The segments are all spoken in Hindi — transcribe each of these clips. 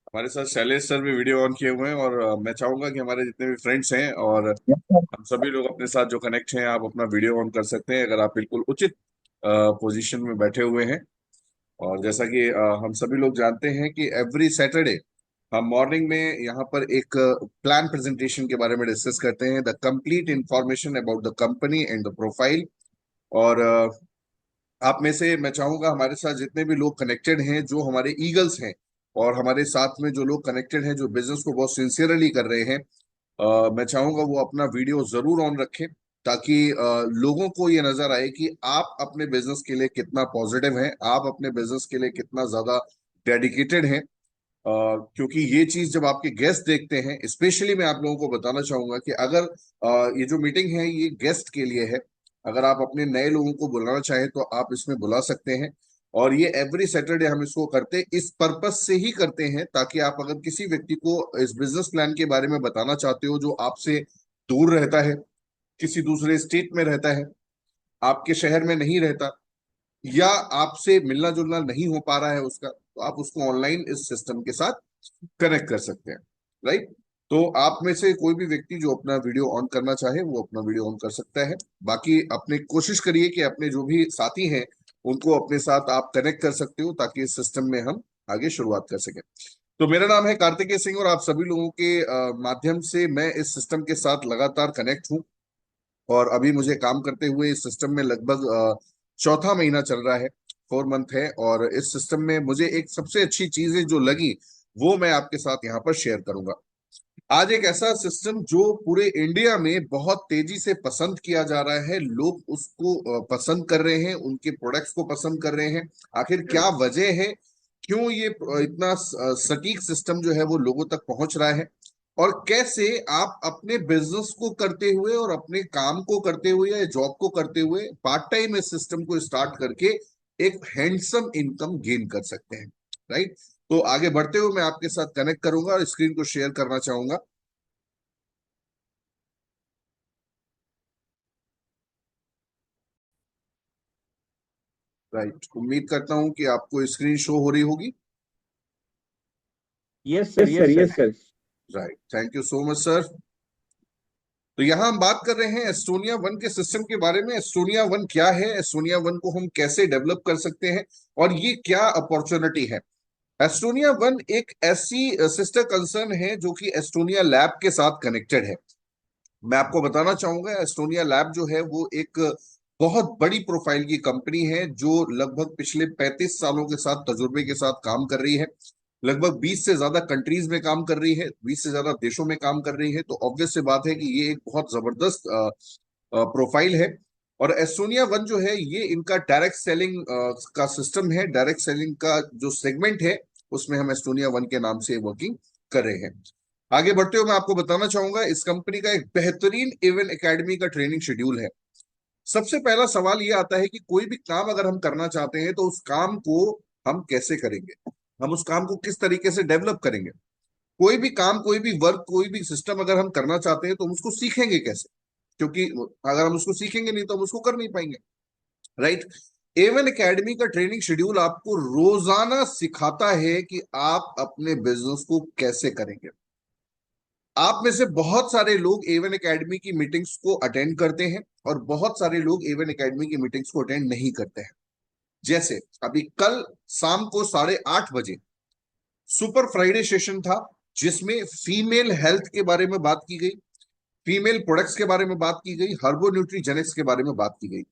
हमारे साथ शैलेश सर भी वीडियो ऑन किए हुए हैं और मैं चाहूंगा कि हमारे जितने भी फ्रेंड्स हैं और हम सभी लोग अपने साथ जो कनेक्ट हैं, आप अपना वीडियो ऑन कर सकते हैं अगर आप बिल्कुल उचित पोजीशन में बैठे हुए हैं। और जैसा कि हम सभी लोग जानते हैं कि एवरी सैटरडे हम मॉर्निंग में यहाँ पर एक प्लान प्रेजेंटेशन के बारे में डिस्कस करते हैं, the complete information about the company and the profile. और आप में से मैं चाहूंगा हमारे साथ जितने भी लोग कनेक्टेड हैं, जो हमारे ईगल्स हैं और हमारे साथ में जो लोग कनेक्टेड हैं, जो बिजनेस को बहुत सिंसियरली कर रहे हैं, मैं चाहूंगा वो अपना वीडियो जरूर ऑन रखें, ताकि लोगों को ये नजर आए कि आप अपने बिजनेस के लिए कितना पॉजिटिव हैं, आप अपने बिजनेस के लिए कितना ज्यादा डेडिकेटेड हैं। क्योंकि ये चीज जब आपके गेस्ट देखते हैं, स्पेशली मैं आप लोगों को बताना चाहूंगा कि अगर ये जो मीटिंग है ये गेस्ट के लिए है। अगर आप अपने नए लोगों को बुलाना चाहें तो आप इसमें बुला सकते हैं। और ये एवरी सैटरडे हम इसको करते इस पर्पस से ही करते हैं, ताकि आप अगर किसी व्यक्ति को इस बिजनेस प्लान के बारे में बताना चाहते हो जो आपसे दूर रहता है, किसी दूसरे स्टेट में रहता है, आपके शहर में नहीं रहता, या आपसे मिलना जुलना नहीं हो पा रहा है उसका, तो आप उसको ऑनलाइन इस सिस्टम के साथ कनेक्ट कर सकते हैं। राइट। तो आप में से कोई भी व्यक्ति जो अपना वीडियो ऑन करना चाहे वो अपना वीडियो ऑन कर सकता है। बाकी अपने कोशिश करिए कि अपने जो भी साथी हैं उनको अपने साथ आप कनेक्ट कर सकते हो, ताकि इस सिस्टम में हम आगे शुरुआत कर सकें। तो मेरा नाम है कार्तिकेय सिंह और आप सभी लोगों के माध्यम से मैं इस सिस्टम के साथ लगातार कनेक्ट हूँ। और अभी मुझे काम करते हुए इस सिस्टम में लगभग चौथा महीना चल रहा है, 4 मंथ है। और इस सिस्टम में मुझे एक सबसे अच्छी चीजें जो लगी वो मैं आपके साथ यहाँ पर शेयर करूंगा। आज एक ऐसा सिस्टम जो पूरे इंडिया में बहुत तेजी से पसंद किया जा रहा है, लोग उसको पसंद कर रहे हैं, उनके प्रोडक्ट्स को पसंद कर रहे हैं। आखिर क्या वजह है, क्यों ये इतना सटीक सिस्टम जो है वो लोगों तक पहुंच रहा है, और कैसे आप अपने बिजनेस को करते हुए और अपने काम को करते हुए या जॉब को करते हुए पार्ट टाइम इस सिस्टम को स्टार्ट करके एक हैंडसम इनकम गेन कर सकते हैं। राइट। तो आगे बढ़ते हुए मैं आपके साथ कनेक्ट करूंगा और स्क्रीन को शेयर करना चाहूंगा। राइट, उम्मीद करता हूं कि आपको स्क्रीन शो हो रही होगी। Yes sir, yes sir, yes sir. Yes sir. Right, thank you so much sir. तो यहाँ हम बात कर रहे हैं एस्टोनिया वन के सिस्टम के बारे में। एस्टोनिया वन क्या है, एस्टोनिया वन को हम कैसे डेवलप कर सकते हैं, और ये क्या अपॉर्चुनिटी है। एस्टोनिया वन एक ऐसी सिस्टर कंसर्न है जो कि एस्टोनिया लैब के साथ कनेक्टेड है। मैं आपको बताना चाहूंगा, एस्टोनिया लैब जो है वो एक बहुत बड़ी प्रोफाइल की कंपनी है, जो लगभग पिछले 35 सालों के साथ तजुर्बे के साथ काम कर रही है। लगभग 20 से ज्यादा कंट्रीज में काम कर रही है, 20 से ज्यादा देशों में काम कर रही है। तो ऑब्वियस से बात है कि ये एक बहुत जबरदस्त प्रोफाइल है। और एस्टोनिया वन जो है ये इनका डायरेक्ट सेलिंग का सिस्टम है। डायरेक्ट सेलिंग का जो सेगमेंट है उसमें हम एस्टोनिया वन के नाम से वर्किंग कर रहे हैं। आगे बढ़ते हुए मैं आपको बताना चाहूंगा, इस कंपनी का एक बेहतरीन इवेंट एकेडमी का ट्रेनिंग शेड्यूल है। सबसे पहला सवाल ये आता है कि कोई भी काम अगर हम करना चाहते हैं तो उस काम को हम कैसे करेंगे, हम उस काम को किस तरीके से डेवलप करेंगे। कोई भी काम, कोई भी वर्क, कोई भी सिस्टम अगर हम करना चाहते हैं तो हम उसको सीखेंगे कैसे, क्योंकि अगर हम उसको सीखेंगे नहीं तो हम उसको कर नहीं पाएंगे। राइट। एवन एकेडमी का ट्रेनिंग शेड्यूल आपको रोजाना सिखाता है कि आप अपने बिजनेस को कैसे करेंगे। आप में से बहुत सारे लोग एवन एकेडमी की मीटिंग्स को अटेंड करते हैं और बहुत सारे लोग एवन एकेडमी की मीटिंग्स को अटेंड नहीं करते हैं। जैसे अभी कल शाम को 8:30 बजे सुपर फ्राइडे सेशन था, जिसमें फीमेल हेल्थ के बारे में बात की गई, फीमेल प्रोडक्ट्स के बारे में बात की गई, हर्बो न्यूट्रीजेनिक्स के बारे में बात की गई।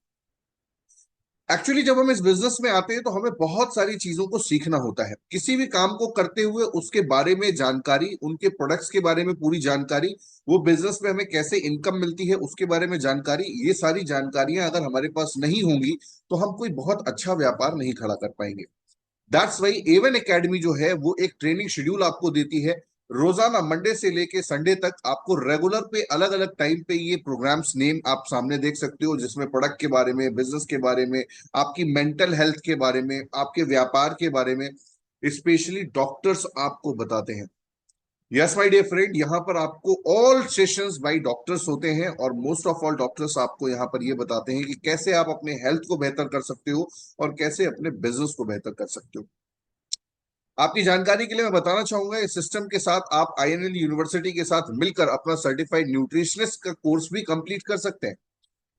एक्चुअली जब हम इस बिजनेस में आते हैं तो हमें बहुत सारी चीजों को सीखना होता है। किसी भी काम को करते हुए उसके बारे में जानकारी, उनके प्रोडक्ट्स के बारे में पूरी जानकारी, वो बिजनेस में हमें कैसे इनकम मिलती है उसके बारे में जानकारी, ये सारी जानकारियां अगर हमारे पास नहीं होंगी तो हम कोई बहुत अच्छा व्यापार नहीं खड़ा कर पाएंगे। दैट्स वाई एवन एकेडमी जो है वो एक ट्रेनिंग शेड्यूल आपको देती है। रोजाना मंडे से लेके संडे तक आपको रेगुलर पे अलग अलग टाइम पे ये प्रोग्राम्स नेम आप सामने देख सकते हो, जिसमें प्रोडक्ट के बारे में, बिजनेस के बारे में, आपकी मेंटल हेल्थ के बारे में, आपके व्यापार के बारे में स्पेशली डॉक्टर्स आपको बताते हैं। यस माय डियर फ्रेंड, यहाँ पर आपको ऑल सेशंस बाय डॉक्टर्स होते हैं, और मोस्ट ऑफ ऑल डॉक्टर्स आपको यहाँ पर ये बताते हैं कि कैसे आप अपने हेल्थ को बेहतर कर सकते हो और कैसे अपने बिजनेस को बेहतर कर सकते हो। आपकी जानकारी के लिए मैं बताना चाहूंगा, इस सिस्टम के साथ आप आईएनएल यूनिवर्सिटी के साथ मिलकर अपना सर्टिफाइड न्यूट्रिशनिस्ट का कोर्स भी कंप्लीट कर सकते हैं।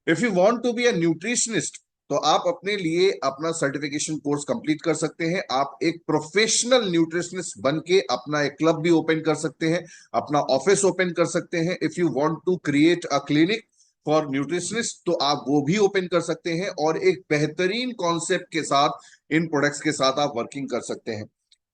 If you want to be a nutritionist, तो आप अपने लिए अपना सर्टिफिकेशन कोर्स कंप्लीट कर सकते हैं। आप एक प्रोफेशनल न्यूट्रिशनिस्ट बन के अपना एक क्लब भी ओपन कर सकते हैं, अपना ऑफिस ओपन कर सकते हैं। If you want to create a clinic for nutritionist, तो आप वो भी ओपन कर सकते हैं और एक बेहतरीन कॉन्सेप्ट के साथ, इन प्रोडक्ट्स के साथ आप वर्किंग कर सकते हैं।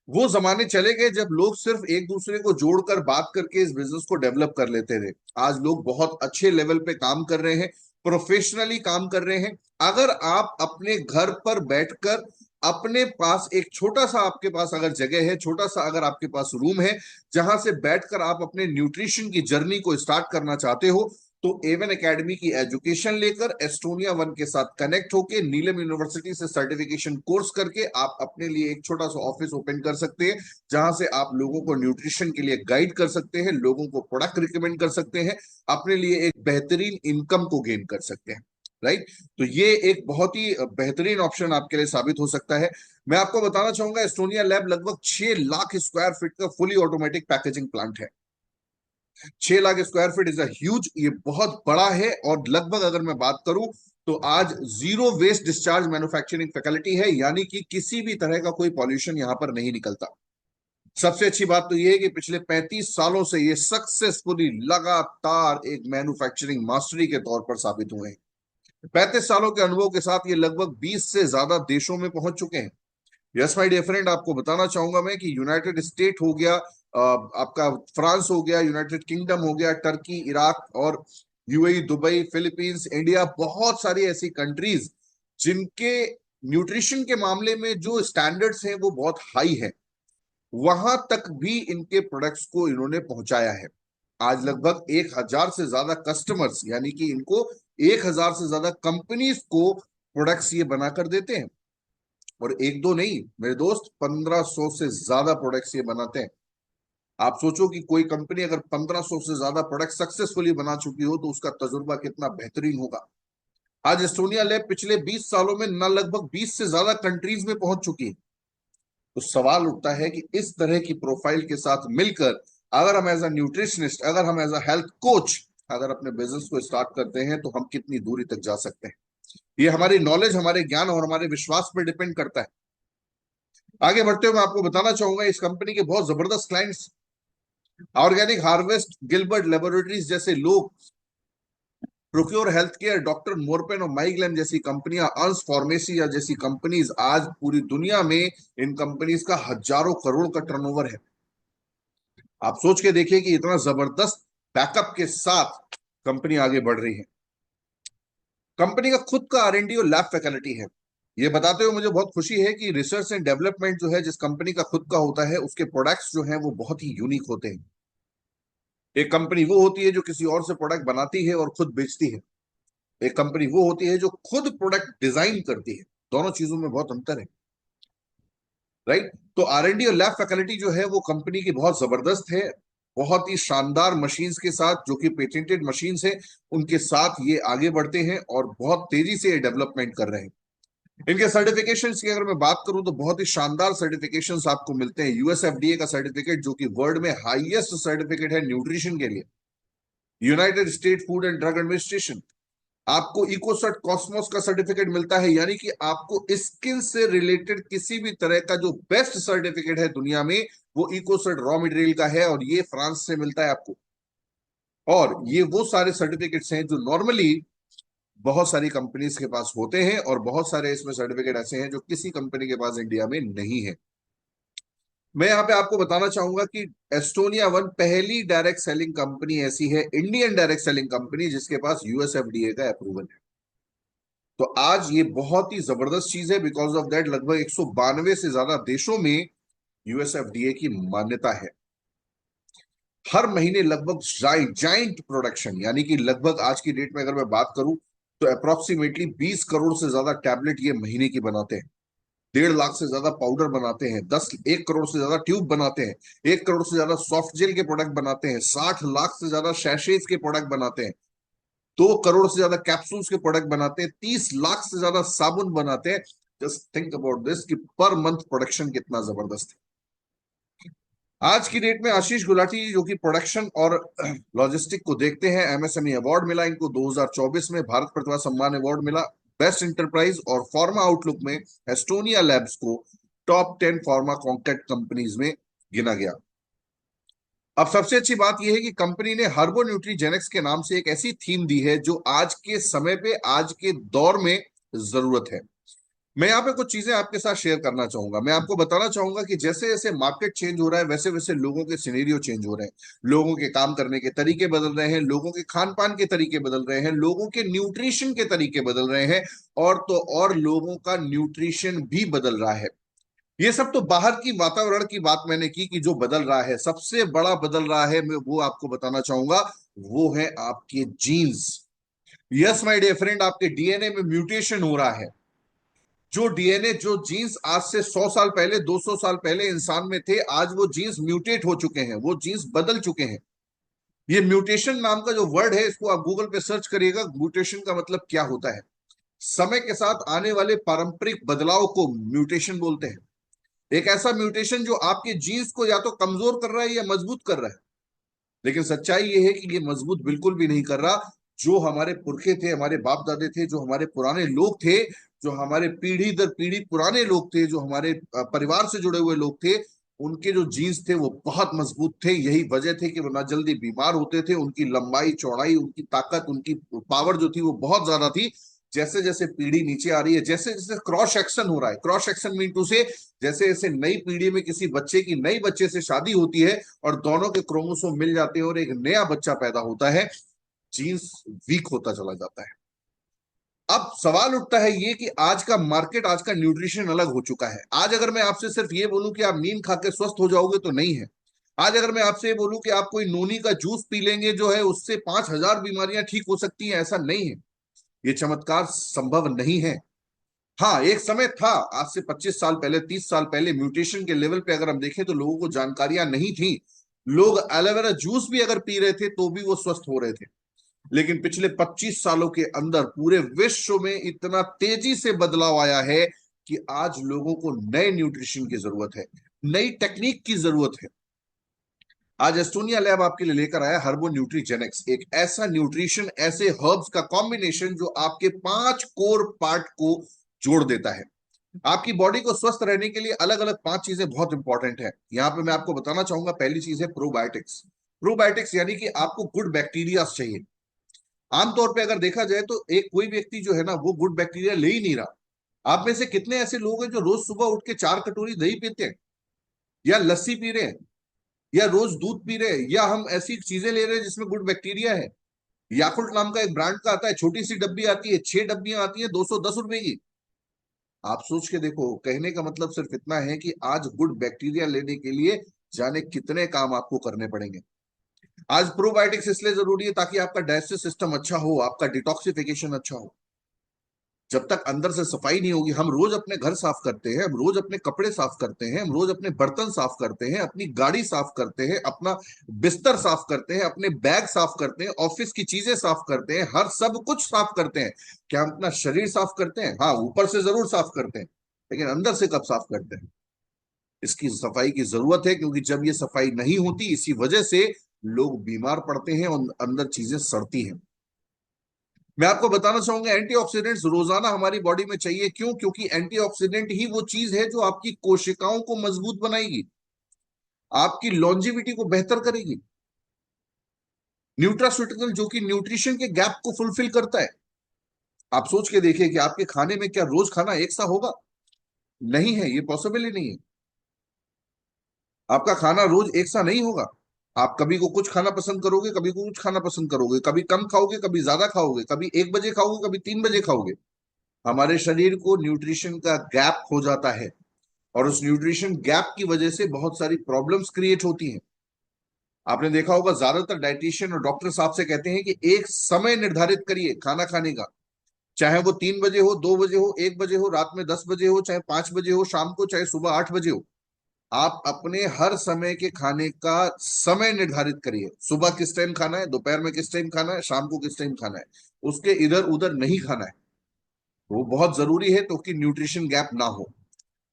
वो जमाने चले गए जब लोग सिर्फ एक दूसरे को जोड़कर बात करके इस बिजनेस को डेवलप कर लेते थे। आज लोग बहुत अच्छे लेवल पे काम कर रहे हैं, प्रोफेशनली काम कर रहे हैं। अगर आप अपने घर पर बैठकर अपने पास एक छोटा सा, आपके पास अगर जगह है, छोटा सा अगर आपके पास रूम है जहां से बैठकर आप अपने न्यूट्रिशन की जर्नी को स्टार्ट करना चाहते हो, तो एवन एकेडमी की एजुकेशन लेकर एस्टोनिया वन के साथ कनेक्ट होकर नीलम यूनिवर्सिटी से सर्टिफिकेशन कोर्स करके आप अपने लिए एक छोटा सा ऑफिस ओपन कर सकते हैं, जहां से आप लोगों को न्यूट्रिशन के लिए गाइड कर सकते हैं, लोगों को प्रोडक्ट रिकमेंड कर सकते हैं, अपने लिए एक बेहतरीन इनकम को गेन कर सकते हैं। राइट। तो ये एक बहुत ही बेहतरीन ऑप्शन आपके लिए साबित हो सकता है। मैं आपको बताना चाहूंगा, एस्टोनिया लैब लगभग 6 लाख स्क्वायर फीट का फुली ऑटोमेटिक पैकेजिंग प्लांट है। 6 lakh square feet is a huge, ये बहुत बड़ा है। और लगभग अगर मैं बात करूं, तो आज zero waste discharge manufacturing facility है, यानी कि किसी भी तरह का कोई पॉल्यूशन यहां पर नहीं निकलता। सबसे अच्छी बात तो यह है कि पिछले 35 सालों से ये सक्सेसफुली लगातार एक मैन्युफैक्चरिंग मास्टरी के तौर पर साबित हुए हैं। 35 सालों के अनुभव के साथ ये लगभग 20 से ज्यादा देशों में पहुंच चुके हैं। यस माय डियर फ्रेंड, आपको बताना चाहूंगा मैं कि यूनाइटेड स्टेट हो गया, आपका फ्रांस हो गया, यूनाइटेड किंगडम हो गया, टर्की, इराक और यूएई, दुबई, फिलीपींस, इंडिया, बहुत सारी ऐसी कंट्रीज जिनके न्यूट्रिशन के मामले में जो स्टैंडर्ड्स हैं वो बहुत हाई है, वहां तक भी इनके प्रोडक्ट्स को इन्होंने पहुंचाया है। आज लगभग 1000 से ज्यादा कस्टमर्स, यानी कि इनको 1000 से ज्यादा कंपनीज को प्रोडक्ट्स ये बनाकर देते हैं। और एक दो नहीं मेरे दोस्त, 1500 से ज्यादा प्रोडक्ट्स ये बनाते हैं। आप सोचो कि कोई कंपनी अगर 1500 से ज्यादा प्रोडक्ट सक्सेसफुली बना चुकी हो, तो उसका तजुर्बा कितना बेहतरीन होगा। आज एस्टोनिया लैब पिछले 20 सालों में न लगभग 20 से ज्यादा कंट्रीज में पहुंच चुकी है। तो सवाल उठता है कि इस तरह की प्रोफाइल के साथ मिलकर अगर हम एज अ न्यूट्रिशनिस्ट, अगर हम एज अ हेल्थ कोच अगर अपने बिजनेस को स्टार्ट करते हैं, तो हम कितनी दूरी तक जा सकते हैं। ये हमारी नॉलेज, हमारे ज्ञान और हमारे विश्वास पर डिपेंड करता है। आगे बढ़ते हुए मैं आपको बताना चाहूंगा, इस कंपनी के बहुत जबरदस्त clients organic harvest, Gilbert laboratories जैसे लोग, procure health care, doctor Morepen और माइग्लैम जैसी कंपनियां, अंश फार्मेसी जैसी कंपनीज, आज पूरी दुनिया में इन कंपनीज का हजारों करोड़ का टर्नओवर है। आप सोच के देखिए कि इतना जबरदस्त बैकअप के साथ कंपनी आगे बढ़ रही है। कंपनी का खुद का आर&डी और लैब फैसिलिटी है। ये बताते हुए मुझे बहुत खुशी है कि रिसर्च एंड डेवलपमेंट जो है, जिस कंपनी का खुद का होता है, उसके प्रोडक्ट्स जो हैं वो बहुत ही यूनिक होते हैं। एक कंपनी वो होती है जो किसी और से प्रोडक्ट बनाती है और खुद बेचती है। एक कंपनी वो होती है जो खुद प्रोडक्ट डिजाइन करती है। दोनों चीजों में बहुत अंतर है। राइट। तो आर&डी और लैब फैसिलिटी जो है वो कंपनी की बहुत जबरदस्त है। बहुत ही शानदार मशीन्स के साथ, जो कि पेटेंटेड मशीन्स हैं, उनके साथ ये आगे बढ़ते हैं और बहुत तेजी से ये डेवलपमेंट कर रहे हैं। इनके सर्टिफिकेशंस की अगर मैं बात करूं, तो बहुत ही शानदार सर्टिफिकेशंस आपको मिलते हैं। यूएसएफडीए का सर्टिफिकेट, जो कि वर्ल्ड में हाईएस्ट सर्टिफिकेट है न्यूट्रिशन के लिए। United state food and drug administration, आपको इकोसर्ट कॉस्मोस का सर्टिफिकेट मिलता है, यानी कि आपको स्किन से रिलेटेड किसी भी तरह का जो बेस्ट सर्टिफिकेट है दुनिया में, वो इकोसर्ट रॉ मटेरियल का है, और ये फ्रांस से मिलता है आपको। और ये वो सारे सर्टिफिकेट्स हैं जो नॉर्मली बहुत सारी कंपनीज के पास होते हैं, और बहुत सारे इसमें सर्टिफिकेट ऐसे हैं जो किसी कंपनी के पास इंडिया में नहीं है। मैं यहाँ पे आपको बताना चाहूंगा कि एस्टोनिया वन पहली डायरेक्ट सेलिंग कंपनी ऐसी है, इंडियन डायरेक्ट सेलिंग कंपनी, जिसके पास यूएसएफडीए का अप्रूवल है। तो आज ये बहुत ही जबरदस्त चीज है। बिकॉज ऑफ दैट लगभग 192 से ज्यादा देशों में यूएसएफडीए की मान्यता है। हर महीने लगभग जाइंट प्रोडक्शन, यानी कि लगभग आज की डेट में अगर मैं बात करूं, तो अप्रोक्सीमेटली 20 करोड़ से ज्यादा टैबलेट ये महीने की बनाते हैं। 1.5 लाख से ज्यादा पाउडर बनाते हैं, 1 करोड़ से ज्यादा ट्यूब बनाते हैं, 1 करोड़ से ज्यादा सॉफ्ट जेल के प्रोडक्ट बनाते हैं, 60 लाख से ज्यादा शैशेज के प्रोडक्ट बनाते हैं, 2 करोड़ से ज्यादा कैप्सूल्स के प्रोडक्ट बनाते हैं, 30 लाख से ज्यादा साबुन बनाते हैं। जस्ट थिंक अबाउट दिस कि पर मंथ प्रोडक्शन कितना जबरदस्त है। आज की डेट में आशीष गुलाटी जो कि प्रोडक्शन और लॉजिस्टिक को देखते हैं, एमएसएमई अवार्ड मिला इनको 2024 में, भारत प्रतिभा सम्मान अवार्ड मिला। बेस्ट इंटरप्राइज और फार्मा आउटलुक में एस्टोनिया लैब्स को टॉप 10 फार्मा कॉन्ट्रैक्ट कंपनीज में गिना गया। अब सबसे अच्छी बात यह है कि कंपनी ने हर्बो न्यूट्रीजेनिक्स के नाम से एक ऐसी थीम दी है जो आज के समय पे, आज के दौर में जरूरत है। मैं यहाँ पे कुछ चीजें आपके साथ शेयर करना चाहूंगा। मैं आपको बताना चाहूंगा कि जैसे जैसे मार्केट चेंज हो रहा है, वैसे वैसे लोगों के सिनेरियो चेंज हो रहे हैं, लोगों के काम करने के तरीके बदल रहे हैं, लोगों के खान पान के तरीके बदल रहे हैं, लोगों के न्यूट्रिशन के तरीके बदल रहे हैं, और तो और लोगों का न्यूट्रिशन भी बदल रहा है। ये सब तो बाहर की वातावरण की बात मैंने की कि जो बदल रहा है, सबसे बड़ा बदल रहा है, मैं वो आपको बताना चाहूंगा, वो है आपके genes. Yes my dear friend, आपके डीएनए में म्यूटेशन हो रहा है। जो डीएनए, जो जीन्स आज से 100 साल पहले, 200 साल पहले इंसान में थे, आज वो जीन्स म्यूटेट हो चुके हैं, वो जीन्स बदल चुके हैं। ये म्यूटेशन नाम का जो वर्ड है, इसको आप गूगल पे सर्च करिएगा। म्यूटेशन का मतलब क्या होता है? समय के साथ आने वाले पारंपरिक बदलाव को म्यूटेशन बोलते हैं। एक ऐसा म्यूटेशन जो आपके जीन्स को या तो कमजोर कर रहा है या मजबूत कर रहा है। लेकिन सच्चाई ये है कि ये मजबूत बिल्कुल भी नहीं कर रहा। जो हमारे पुरखे थे, हमारे बाप दादे थे, जो हमारे पुराने लोग थे, जो हमारे पीढ़ी दर पीढ़ी पुराने लोग थे, जो हमारे परिवार से जुड़े हुए लोग थे, उनके जो जीन्स थे वो बहुत मजबूत थे। यही वजह थे कि वो ना जल्दी बीमार होते थे, उनकी लंबाई चौड़ाई, उनकी ताकत, उनकी पावर जो थी वो बहुत ज्यादा थी। जैसे जैसे पीढ़ी नीचे आ रही है, जैसे जैसे क्रॉस सेक्शन हो रहा है, क्रॉस सेक्शन मीन टू से, जैसे जैसे नई पीढ़ी में किसी बच्चे की नई बच्चे से शादी होती है और दोनों के क्रोमोसोम मिल जाते हैं और एक नया बच्चा पैदा होता है, जीन्स वीक होता चला जाता है। अब सवाल उठता है ये कि आज का मार्केट, आज का न्यूट्रिशन अलग हो चुका है। आज अगर मैं आपसे सिर्फ ये बोलूं कि आप नीम खा के स्वस्थ हो जाओगे, तो नहीं है। आज अगर मैं आपसे ये बोलूं कि आप कोई नोनी का जूस पी लेंगे जो है, उससे 5,000 बीमारियां ठीक हो सकती हैं, ऐसा नहीं है। ये चमत्कार संभव नहीं है। हाँ, एक समय था, आज से 25 साल पहले, 30 साल पहले, म्यूटेशन के लेवल पे अगर हम देखें तो लोगों को जानकारियां नहीं थी। लोग एलोवेरा जूस भी अगर पी रहे थे तो भी वो स्वस्थ हो रहे थे। लेकिन पिछले 25 सालों के अंदर पूरे विश्व में इतना तेजी से बदलाव आया है कि आज लोगों को नए न्यूट्रिशन की जरूरत है, नई टेक्निक की जरूरत है। आज एस्टोनिया लैब आपके लिए लेकर आया हर्बो न्यूट्रीजेनिक्स, एक ऐसा न्यूट्रिशन, ऐसे हर्ब्स का कॉम्बिनेशन जो आपके 5 कोर पार्ट को जोड़ देता है। आपकी बॉडी को स्वस्थ रहने के लिए अलग अलग 5 चीजें बहुत इंपॉर्टेंट है। यहां पे मैं आपको बताना चाहूंगा, पहली चीज है प्रोबायोटिक्स। प्रोबायोटिक्स यानी कि आपको गुड बैक्टीरिया चाहिए। आमतौर पे अगर देखा जाए तो एक कोई व्यक्ति जो है ना, वो गुड बैक्टीरिया ले ही नहीं रहा। आप में से कितने ऐसे लोग हैं जो रोज सुबह उठ के 4 कटोरी दही पीते हैं, या लस्सी पी रहे हैं, या रोज दूध पी रहे हैं, या हम ऐसी चीजें ले रहे हैं जिसमें गुड बैक्टीरिया है? याकुल्ट नाम का एक ब्रांड का आता है, छोटी सी डब्बी आती है, 6 डब्बियां आती है, 210 रुपए की। आप सोच के देखो, कहने का मतलब सिर्फ इतना है कि आज गुड बैक्टीरिया लेने के लिए जाने कितने काम आपको करने पड़ेंगे। आज प्रोबायोटिक्स इसलिए जरूरी है ताकि आपका डाइजेस्टिव सिस्टम अच्छा हो, आपका डिटॉक्सिफिकेशन अच्छा हो। जब तक अंदर से सफाई नहीं होगी, हम रोज अपने घर साफ करते हैं, हम रोज अपने कपड़े साफ करते हैं, हम रोज अपने बर्तन साफ करते हैं, अपनी गाड़ी साफ करते हैं, अपना बिस्तर साफ करते हैं, अपने बैग साफ करते हैं, ऑफिस की चीजें साफ करते हैं, हर सब कुछ साफ करते हैं। क्या हम अपना शरीर साफ करते हैं? हाँ, ऊपर से जरूर साफ करते हैं, लेकिन अंदर से कब साफ करते हैं? इसकी सफाई की जरूरत है, क्योंकि जब ये सफाई नहीं होती, इसी वजह से लोग बीमार पड़ते हैं और अंदर चीजें सड़ती हैं। मैं आपको बताना चाहूंगा, एंटीऑक्सीडेंट्स रोजाना हमारी बॉडी में चाहिए। क्यों? क्योंकि एंटीऑक्सीडेंट ही वो चीज है जो आपकी कोशिकाओं को मजबूत बनाएगी, आपकी लॉन्जिविटी को बेहतर करेगी। न्यूट्रास्यूटिकल जो कि न्यूट्रिशन के गैप को फुलफिल करता है। आप सोच के देखिए कि आपके खाने में क्या रोज खाना एक सा होगा? नहीं है, ये पॉसिबल ही नहीं है। आपका खाना रोज एक सा नहीं होगा। आप कभी को कुछ खाना पसंद करोगे, कभी को कुछ खाना पसंद करोगे, कभी कम खाओगे, कभी ज्यादा खाओगे, कभी 1 बजे खाओगे, कभी 3 बजे खाओगे। हमारे शरीर को न्यूट्रिशन का गैप हो जाता है, और उस न्यूट्रिशन गैप की वजह से बहुत सारी प्रॉब्लम्स क्रिएट होती हैं। आपने देखा होगा, ज्यादातर डाइटिशियन और डॉक्टर साहब से कहते हैं कि एक समय निर्धारित करिए खाना खाने का। चाहे वो 3 बजे हो, 2 बजे हो, 1 बजे हो, रात में 10 बजे हो, चाहे 5 बजे हो शाम को, चाहे सुबह 8 बजे हो। आप अपने हर समय के खाने का समय निर्धारित करिए। सुबह किस टाइम खाना है, दोपहर में किस टाइम खाना है, शाम को किस टाइम खाना है। उसके इधर उधर नहीं खाना है। वो बहुत जरूरी है तो कि न्यूट्रिशन गैप ना हो।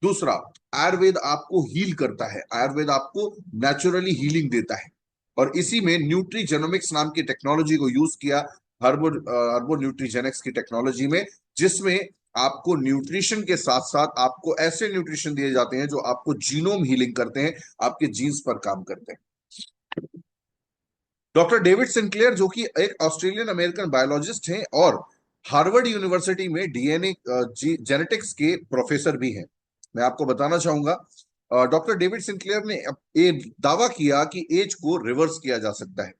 दूसरा, आयुर्वेद आपको हील करता है, आयुर्वेद आपको नेचुरली हीलिंग देता है। और इसी में न्यूट्रीजेनोमिक्स नाम की टेक्नोलॉजी को यूज किया, हर्बो न्यूट्रीजेनिक्स की टेक्नोलॉजी में, जिसमें आपको न्यूट्रिशन के साथ साथ आपको ऐसे न्यूट्रिशन दिए जाते हैं जो आपको जीनोम हीलिंग करते हैं, आपके जीन्स पर काम करते हैं। डॉक्टर डेविड सिंक्लेयर, जो कि एक ऑस्ट्रेलियन अमेरिकन बायोलॉजिस्ट हैं और हार्वर्ड यूनिवर्सिटी में डीएनए जेनेटिक्स के प्रोफेसर भी हैं, मैं आपको बताना चाहूंगा, डॉक्टर डेविड सिंक्लेयर ने ये दावा किया कि एज को रिवर्स किया जा सकता है।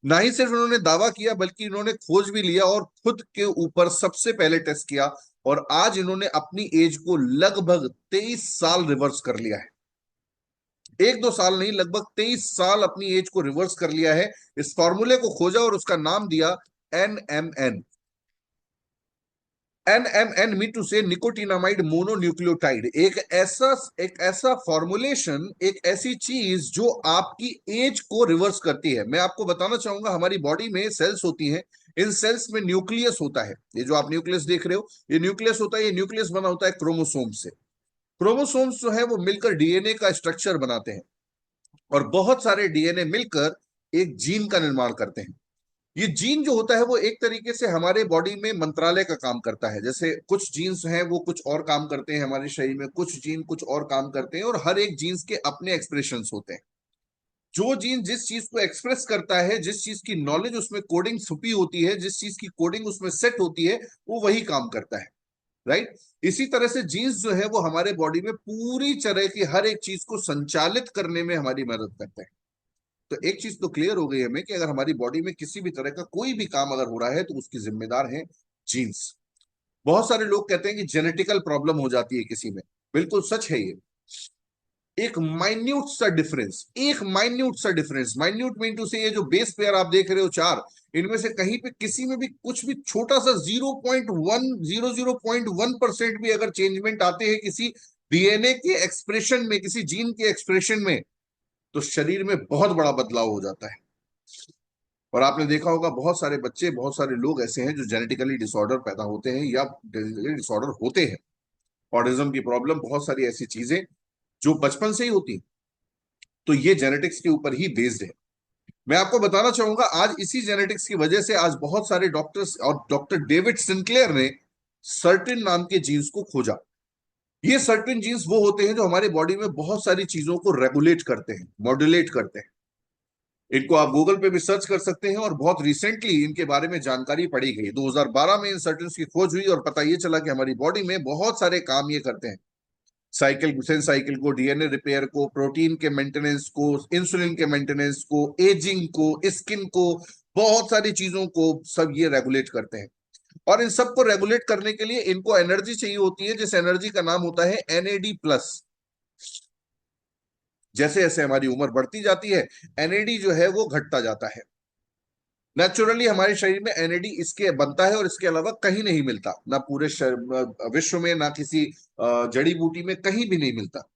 ना ही सिर्फ उन्होंने दावा किया, बल्कि इन्होंने खोज भी लिया और खुद के ऊपर सबसे पहले टेस्ट किया, और आज इन्होंने अपनी एज को लगभग 23 साल रिवर्स कर लिया है। 1-2 साल नहीं, लगभग 23 साल अपनी एज को रिवर्स कर लिया है। इस फॉर्मूले को खोजा और उसका नाम दिया NMN। NMN मीन टू से निकोटिनामाइड मोनोन्यूक्लियोटाइड, एक ऐसा फॉर्मुलेशन, एक ऐसी चीज जो आपकी एज को रिवर्स करती है। मैं आपको बताना चाहूंगा, हमारी बॉडी में सेल्स होती हैं, इन सेल्स में न्यूक्लियस होता है। ये जो आप न्यूक्लियस देख रहे हो, ये न्यूक्लियस होता है। ये न्यूक्लियस बना होता है क्रोमोसोम से। क्रोमोसोम्स जो है वो मिलकर डीएनए का स्ट्रक्चर बनाते हैं, और बहुत सारे डीएनए मिलकर एक जीन का निर्माण करते हैं। ये जीन जो होता है वो एक तरीके से हमारे बॉडी में मंत्रालय का काम करता है। जैसे कुछ जीन्स हैं वो कुछ और काम करते हैं हमारे शरीर में, कुछ जीन कुछ और काम करते हैं, और हर एक जीन्स के अपने एक्सप्रेशंस होते हैं। जो जीन जिस चीज को एक्सप्रेस करता है, जिस चीज की नॉलेज उसमें कोडिंग छुपी होती है, जिस चीज की कोडिंग उसमें सेट होती है, वो वही काम करता है। राइट। इसी तरह से जीन्स जो है वो हमारे बॉडी में पूरी तरह की हर एक चीज को संचालित करने में हमारी मदद करते हैं। तो एक चीज तो क्लियर हो गई हमें कि अगर हमारी बॉडी में किसी भी तरह का कोई भी काम अगर हो रहा है तो उसकी जिम्मेदार है जीन्स। बहुत सारे लोग कहते हैं कि जेनेटिकल प्रॉब्लम हो जाती है किसी में, बिल्कुल सच है ये। एक माइन्यूट सा डिफरेंस, एक माइन्यूट सा डिफरेंस, माइन्यूट मीन टू से ये जो बेस पेयर आप देख रहे हो चार, इनमें से कहीं पे किसी में भी कुछ भी छोटा सा 0.1% भी अगर चेंजमेंट आते हैं किसी डीएनए के एक्सप्रेशन में, किसी जीन के एक्सप्रेशन में, तो शरीर में बहुत बड़ा बदलाव हो जाता है। और आपने देखा होगा बहुत सारे बच्चे, बहुत सारे लोग ऐसे हैं जो जेनेटिकली डिसऑर्डर पैदा होते हैं या डिसऑर्डर होते हैं। ऑटिज्म की प्रॉब्लम, बहुत सारी ऐसी चीजें जो बचपन से ही होती हैं, तो ये जेनेटिक्स के ऊपर ही बेस्ड है। मैं आपको बताना चाहूंगा, आज इसी जेनेटिक्स की वजह से आज बहुत सारे डॉक्टर्स और डॉक्टर डेविड सिंक्लेयर ने सर्टेन नाम के जीन्स को खोजा। ये सर्टेन जीन्स वो होते हैं जो हमारे बॉडी में बहुत सारी चीजों को रेगुलेट करते हैं, मॉड्यूलेट करते हैं। इनको आप गूगल पे भी सर्च कर सकते हैं, और बहुत रिसेंटली इनके बारे में जानकारी पड़ी गई। 2012 में इन सर्टेन्स की खोज हुई और पता ये चला कि हमारी बॉडी में बहुत सारे काम ये करते हैं। साइकिल, सेंस साइकिल को, डीएनए रिपेयर को, प्रोटीन के मेंटेनेंस को, इंसुलिन के मेंटेनेंस को, एजिंग को, स्किन को, बहुत सारी चीजों को सब ये रेगुलेट करते हैं। और इन सबको रेगुलेट करने के लिए इनको एनर्जी चाहिए होती है, जिस एनर्जी का नाम होता है NAD+। जैसे जैसे हमारी उम्र बढ़ती जाती है, NAD जो है वो घटता जाता है। नेचुरली हमारे शरीर में NAD इसके बनता है और इसके अलावा कहीं नहीं मिलता, ना पूरे विश्व में, ना किसी जड़ी बूटी में, कहीं भी नहीं मिलता।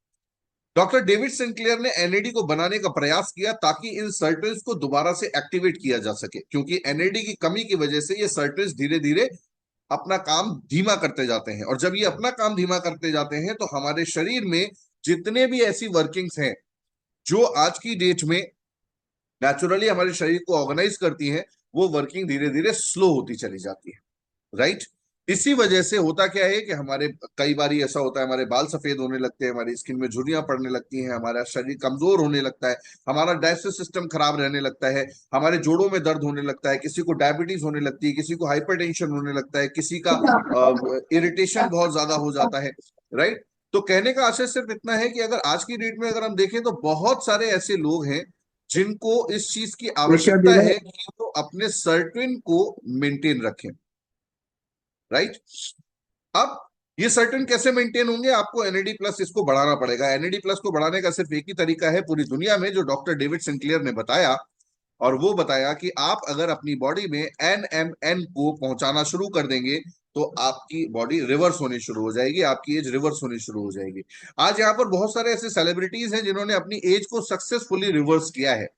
डॉक्टर डेविड सिंक्लेयर ने NAD को बनाने का प्रयास किया ताकि इन सर्टेन्स को दोबारा से एक्टिवेट किया जा सके, क्योंकि NAD की कमी की वजह से ये सर्टेन्स धीरे धीरे अपना काम धीमा करते जाते हैं, और जब ये अपना काम धीमा करते जाते हैं तो हमारे शरीर में जितने भी ऐसी वर्किंग्स हैं जो आज की डेट में नेचुरली हमारे शरीर को ऑर्गेनाइज करती हैं, वो वर्किंग धीरे धीरे स्लो होती चली जाती है। राइट। इसी वजह से होता क्या है कि हमारे कई बार ऐसा होता है, हमारे बाल सफेद होने लगते हैं, हमारी स्किन में झुर्रियां पड़ने लगती हैं, हमारा शरीर कमजोर होने लगता है, हमारा डाइजेस्टिव सिस्टम खराब रहने लगता है, हमारे जोड़ों में दर्द होने लगता है, किसी को डायबिटीज होने लगती है, किसी को हाइपरटेंशन होने लगता है, किसी का इरिटेशन बहुत ज्यादा हो जाता है। राइट। तो कहने का आशय सिर्फ इतना है कि अगर आज की डेट में अगर हम देखें तो बहुत सारे ऐसे लोग हैं जिनको इस चीज की आवश्यकता है कि वो अपने सर्टेन को मेंटेन रखें। राइट। अब ये सर्टेन कैसे मेंटेन होंगे? आपको NAD+ इसको बढ़ाना पड़ेगा। NAD+ को बढ़ाने का सिर्फ एक ही तरीका है पूरी दुनिया में, जो डॉक्टर डेविड सिंक्लेयर ने बताया, और वो बताया कि आप अगर अपनी बॉडी में NMN को पहुंचाना शुरू कर देंगे तो आपकी बॉडी रिवर्स होनी शुरू हो जाएगी, आपकी एज रिवर्स होनी शुरू हो जाएगी। आज यहाँ पर बहुत सारे ऐसे सेलिब्रिटीज हैं जिन्होंने अपनी एज को सक्सेसफुली रिवर्स किया है।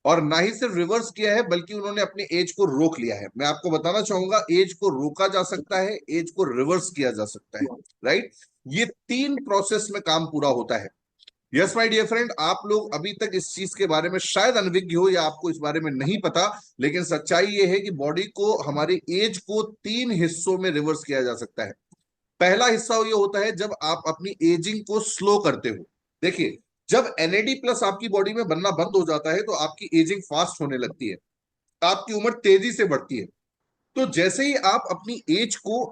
और ना ही सिर्फ रिवर्स किया है बल्कि उन्होंने अपने एज को रोक लिया है। मैं आपको बताना चाहूंगा, एज को रोका जा सकता है, एज को रिवर्स किया जा सकता है, राइट। ये तीन प्रोसेस में काम पूरा होता है। यस माय डियर फ्रेंड, आप लोग अभी तक इस चीज के बारे में शायद अनभिज्ञ हो या आपको इस बारे में नहीं पता, लेकिन सच्चाई ये है कि बॉडी को, हमारे एज को तीन हिस्सों में रिवर्स किया जा सकता है। पहला हिस्सा ये होता है जब आप अपनी एजिंग को स्लो करते हो। देखिए, जब एनएडी प्लस आपकी बॉडी में बनना बंद हो जाता है तो आपकी एजिंग फास्ट होने लगती है, आपकी उम्र तेजी से बढ़ती है। तो जैसे ही आप अपनी एज को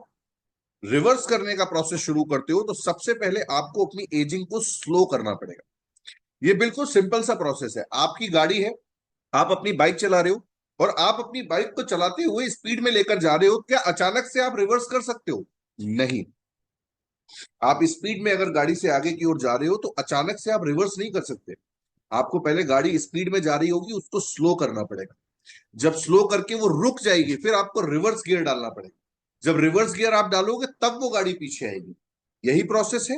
रिवर्स करने का प्रोसेस शुरू करते हो तो सबसे पहले आपको अपनी एजिंग को स्लो करना पड़ेगा। ये बिल्कुल सिंपल सा प्रोसेस है। आपकी गाड़ी है, आप अपनी बाइक चला रहे हो और आप अपनी बाइक को चलाते हुए स्पीड में लेकर जा रहे हो, क्या अचानक से आप रिवर्स कर सकते हो? नहीं। आप स्पीड में अगर गाड़ी से आगे की ओर जा रहे हो तो अचानक से आप रिवर्स नहीं कर सकते। आपको पहले गाड़ी स्पीड में जा रही होगी, उसको स्लो करना पड़ेगा। जब स्लो करके वो रुक जाएगी फिर आपको रिवर्स गियर डालना पड़ेगा। जब रिवर्स गियर आप डालोगे तब वो गाड़ी पीछे आएगी। यही प्रोसेस है।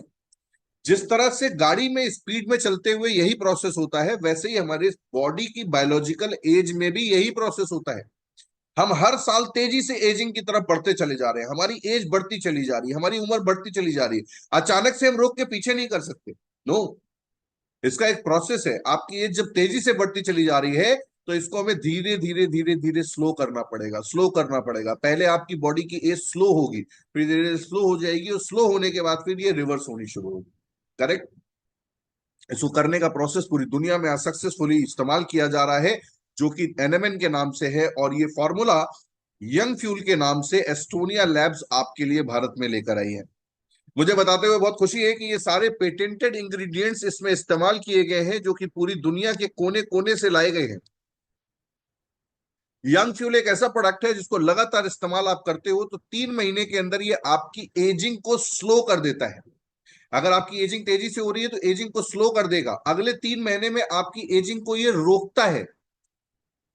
जिस तरह से गाड़ी में स्पीड में चलते हुए यही प्रोसेस होता है, वैसे ही हमारे बॉडी की बायोलॉजिकल एज में भी यही प्रोसेस होता है। हम हर साल तेजी से एजिंग की तरफ बढ़ते चले जा रहे हैं, हमारी एज बढ़ती चली जा रही है, हमारी उम्र बढ़ती चली जा रही है। अचानक से हम रोक के पीछे नहीं कर सकते। नो, इसका एक प्रोसेस है। आपकी एज जब तेजी से बढ़ती चली जा रही है तो इसको हमें धीरे धीरे धीरे धीरे स्लो करना पड़ेगा, स्लो करना पड़ेगा। पहले आपकी बॉडी की एज स्लो होगी, फिर धीरे धीरे स्लो हो जाएगी और स्लो होने के बाद फिर ये रिवर्स होनी शुरू होगी। करेक्ट। इसको करने का प्रोसेस पूरी दुनिया में सक्सेसफुली इस्तेमाल किया जा रहा है, जो कि एनएमएन के नाम से है, और ये फॉर्मूला यंग फ्यूल के नाम से एस्टोनिया लैब्स आपके लिए भारत में लेकर आई है। मुझे बताते हुए बहुत खुशी है कि ये सारे पेटेंटेड इंग्रेडिएंट्स इसमें इस्तेमाल किए गए हैं, जो कि पूरी दुनिया के कोने कोने से लाए गए हैं। यंग फ्यूल एक ऐसा प्रोडक्ट है जिसको लगातार इस्तेमाल आप करते हो तो 3 महीने के अंदर ये आपकी एजिंग को स्लो कर देता है। अगर आपकी एजिंग तेजी से हो रही है तो एजिंग को स्लो कर देगा। अगले 3 महीने में आपकी एजिंग को ये रोकता है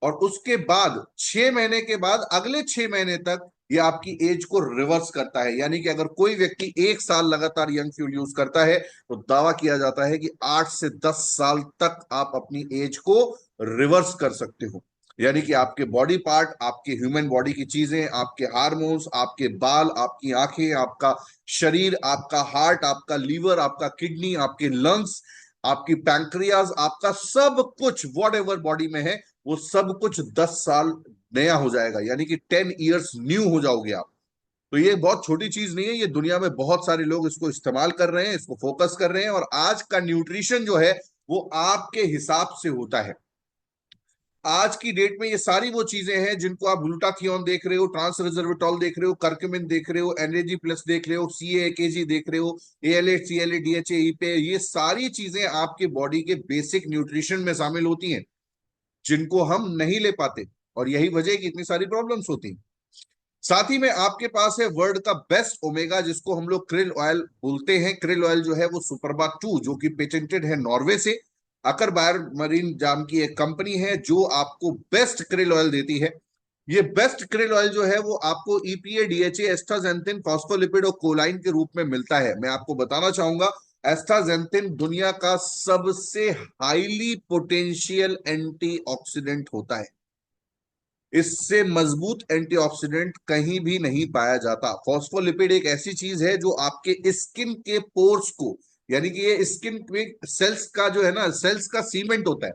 और उसके बाद 6 महीने के बाद अगले 6 महीने तक ये आपकी एज को रिवर्स करता है। यानी कि अगर कोई व्यक्ति 1 साल लगातार यंग फ्यूल यूज करता है तो दावा किया जाता है कि 8 से 10 साल तक आप अपनी एज को रिवर्स कर सकते हो। यानी कि आपके बॉडी पार्ट, आपके ह्यूमन बॉडी की चीजें, आपके हार्मोन्स, आपके बाल, आपकी आंखें, आपका शरीर, आपका हार्ट, आपका लीवर, आपका किडनी, आपके लंग्स, आपकी पैंक्रियाज, आपका सब कुछ वॉट एवर बॉडी में है वो सब कुछ 10 साल नया हो जाएगा। यानी कि 10 ईयर्स न्यू हो जाओगे आप। तो ये बहुत छोटी चीज नहीं है, ये दुनिया में बहुत सारे लोग इसको इस्तेमाल कर रहे हैं, इसको फोकस कर रहे हैं। और आज का न्यूट्रिशन जो है वो आपके हिसाब से होता है। आज की डेट में ये सारी वो चीजें हैं जिनको आप ग्लूटाथियोन देख रहे हो, ट्रांस रेजर्वेटॉल देख रहे हो, करक्यूमिन देख रहे हो, एनएजी प्लस देख रहे हो, सीएकेजी देख रहे हो, एएलए, सीएलए, डीएचए, ईपे, ये सारी चीजें आपके बॉडी के बेसिक न्यूट्रिशन में शामिल होती हैं जिनको हम नहीं ले पाते। और यही वजह है कि इतनी सारी प्रॉब्लम्स होती हैं। साथ ही में आपके पास है वर्ल्ड का बेस्ट ओमेगा, जिसको हम लोग क्रिल ऑयल बोलते हैं। क्रिल ऑयल जो है वो सुपरबा 2, जो कि पेटेंटेड है नॉर्वे से। अकर बायर मरीन जाम की एक कंपनी है जो आपको बेस्ट क्रिल ऑयल देती है। ये बेस्ट क्रिल ऑयल जो है वो आपको ईपीए, डीएचए, एस्टाजेंथिन, फॉस्फोलिपिड और कोलाइन के रूप में मिलता है। मैं आपको बताना चाहूंगा, एस्टाजेंथिन दुनिया का सबसे हाईली पोटेंशियल एंटीऑक्सीडेंट होता है। इससे मजबूत एंटीऑक्सीडेंट कहीं भी नहीं पाया जाता। फॉस्फोलिपिड एक ऐसी चीज है जो आपके स्किन के पोर्स को, यानी कि ये स्किन में सेल्स का जो है ना, सेल्स का सीमेंट होता है।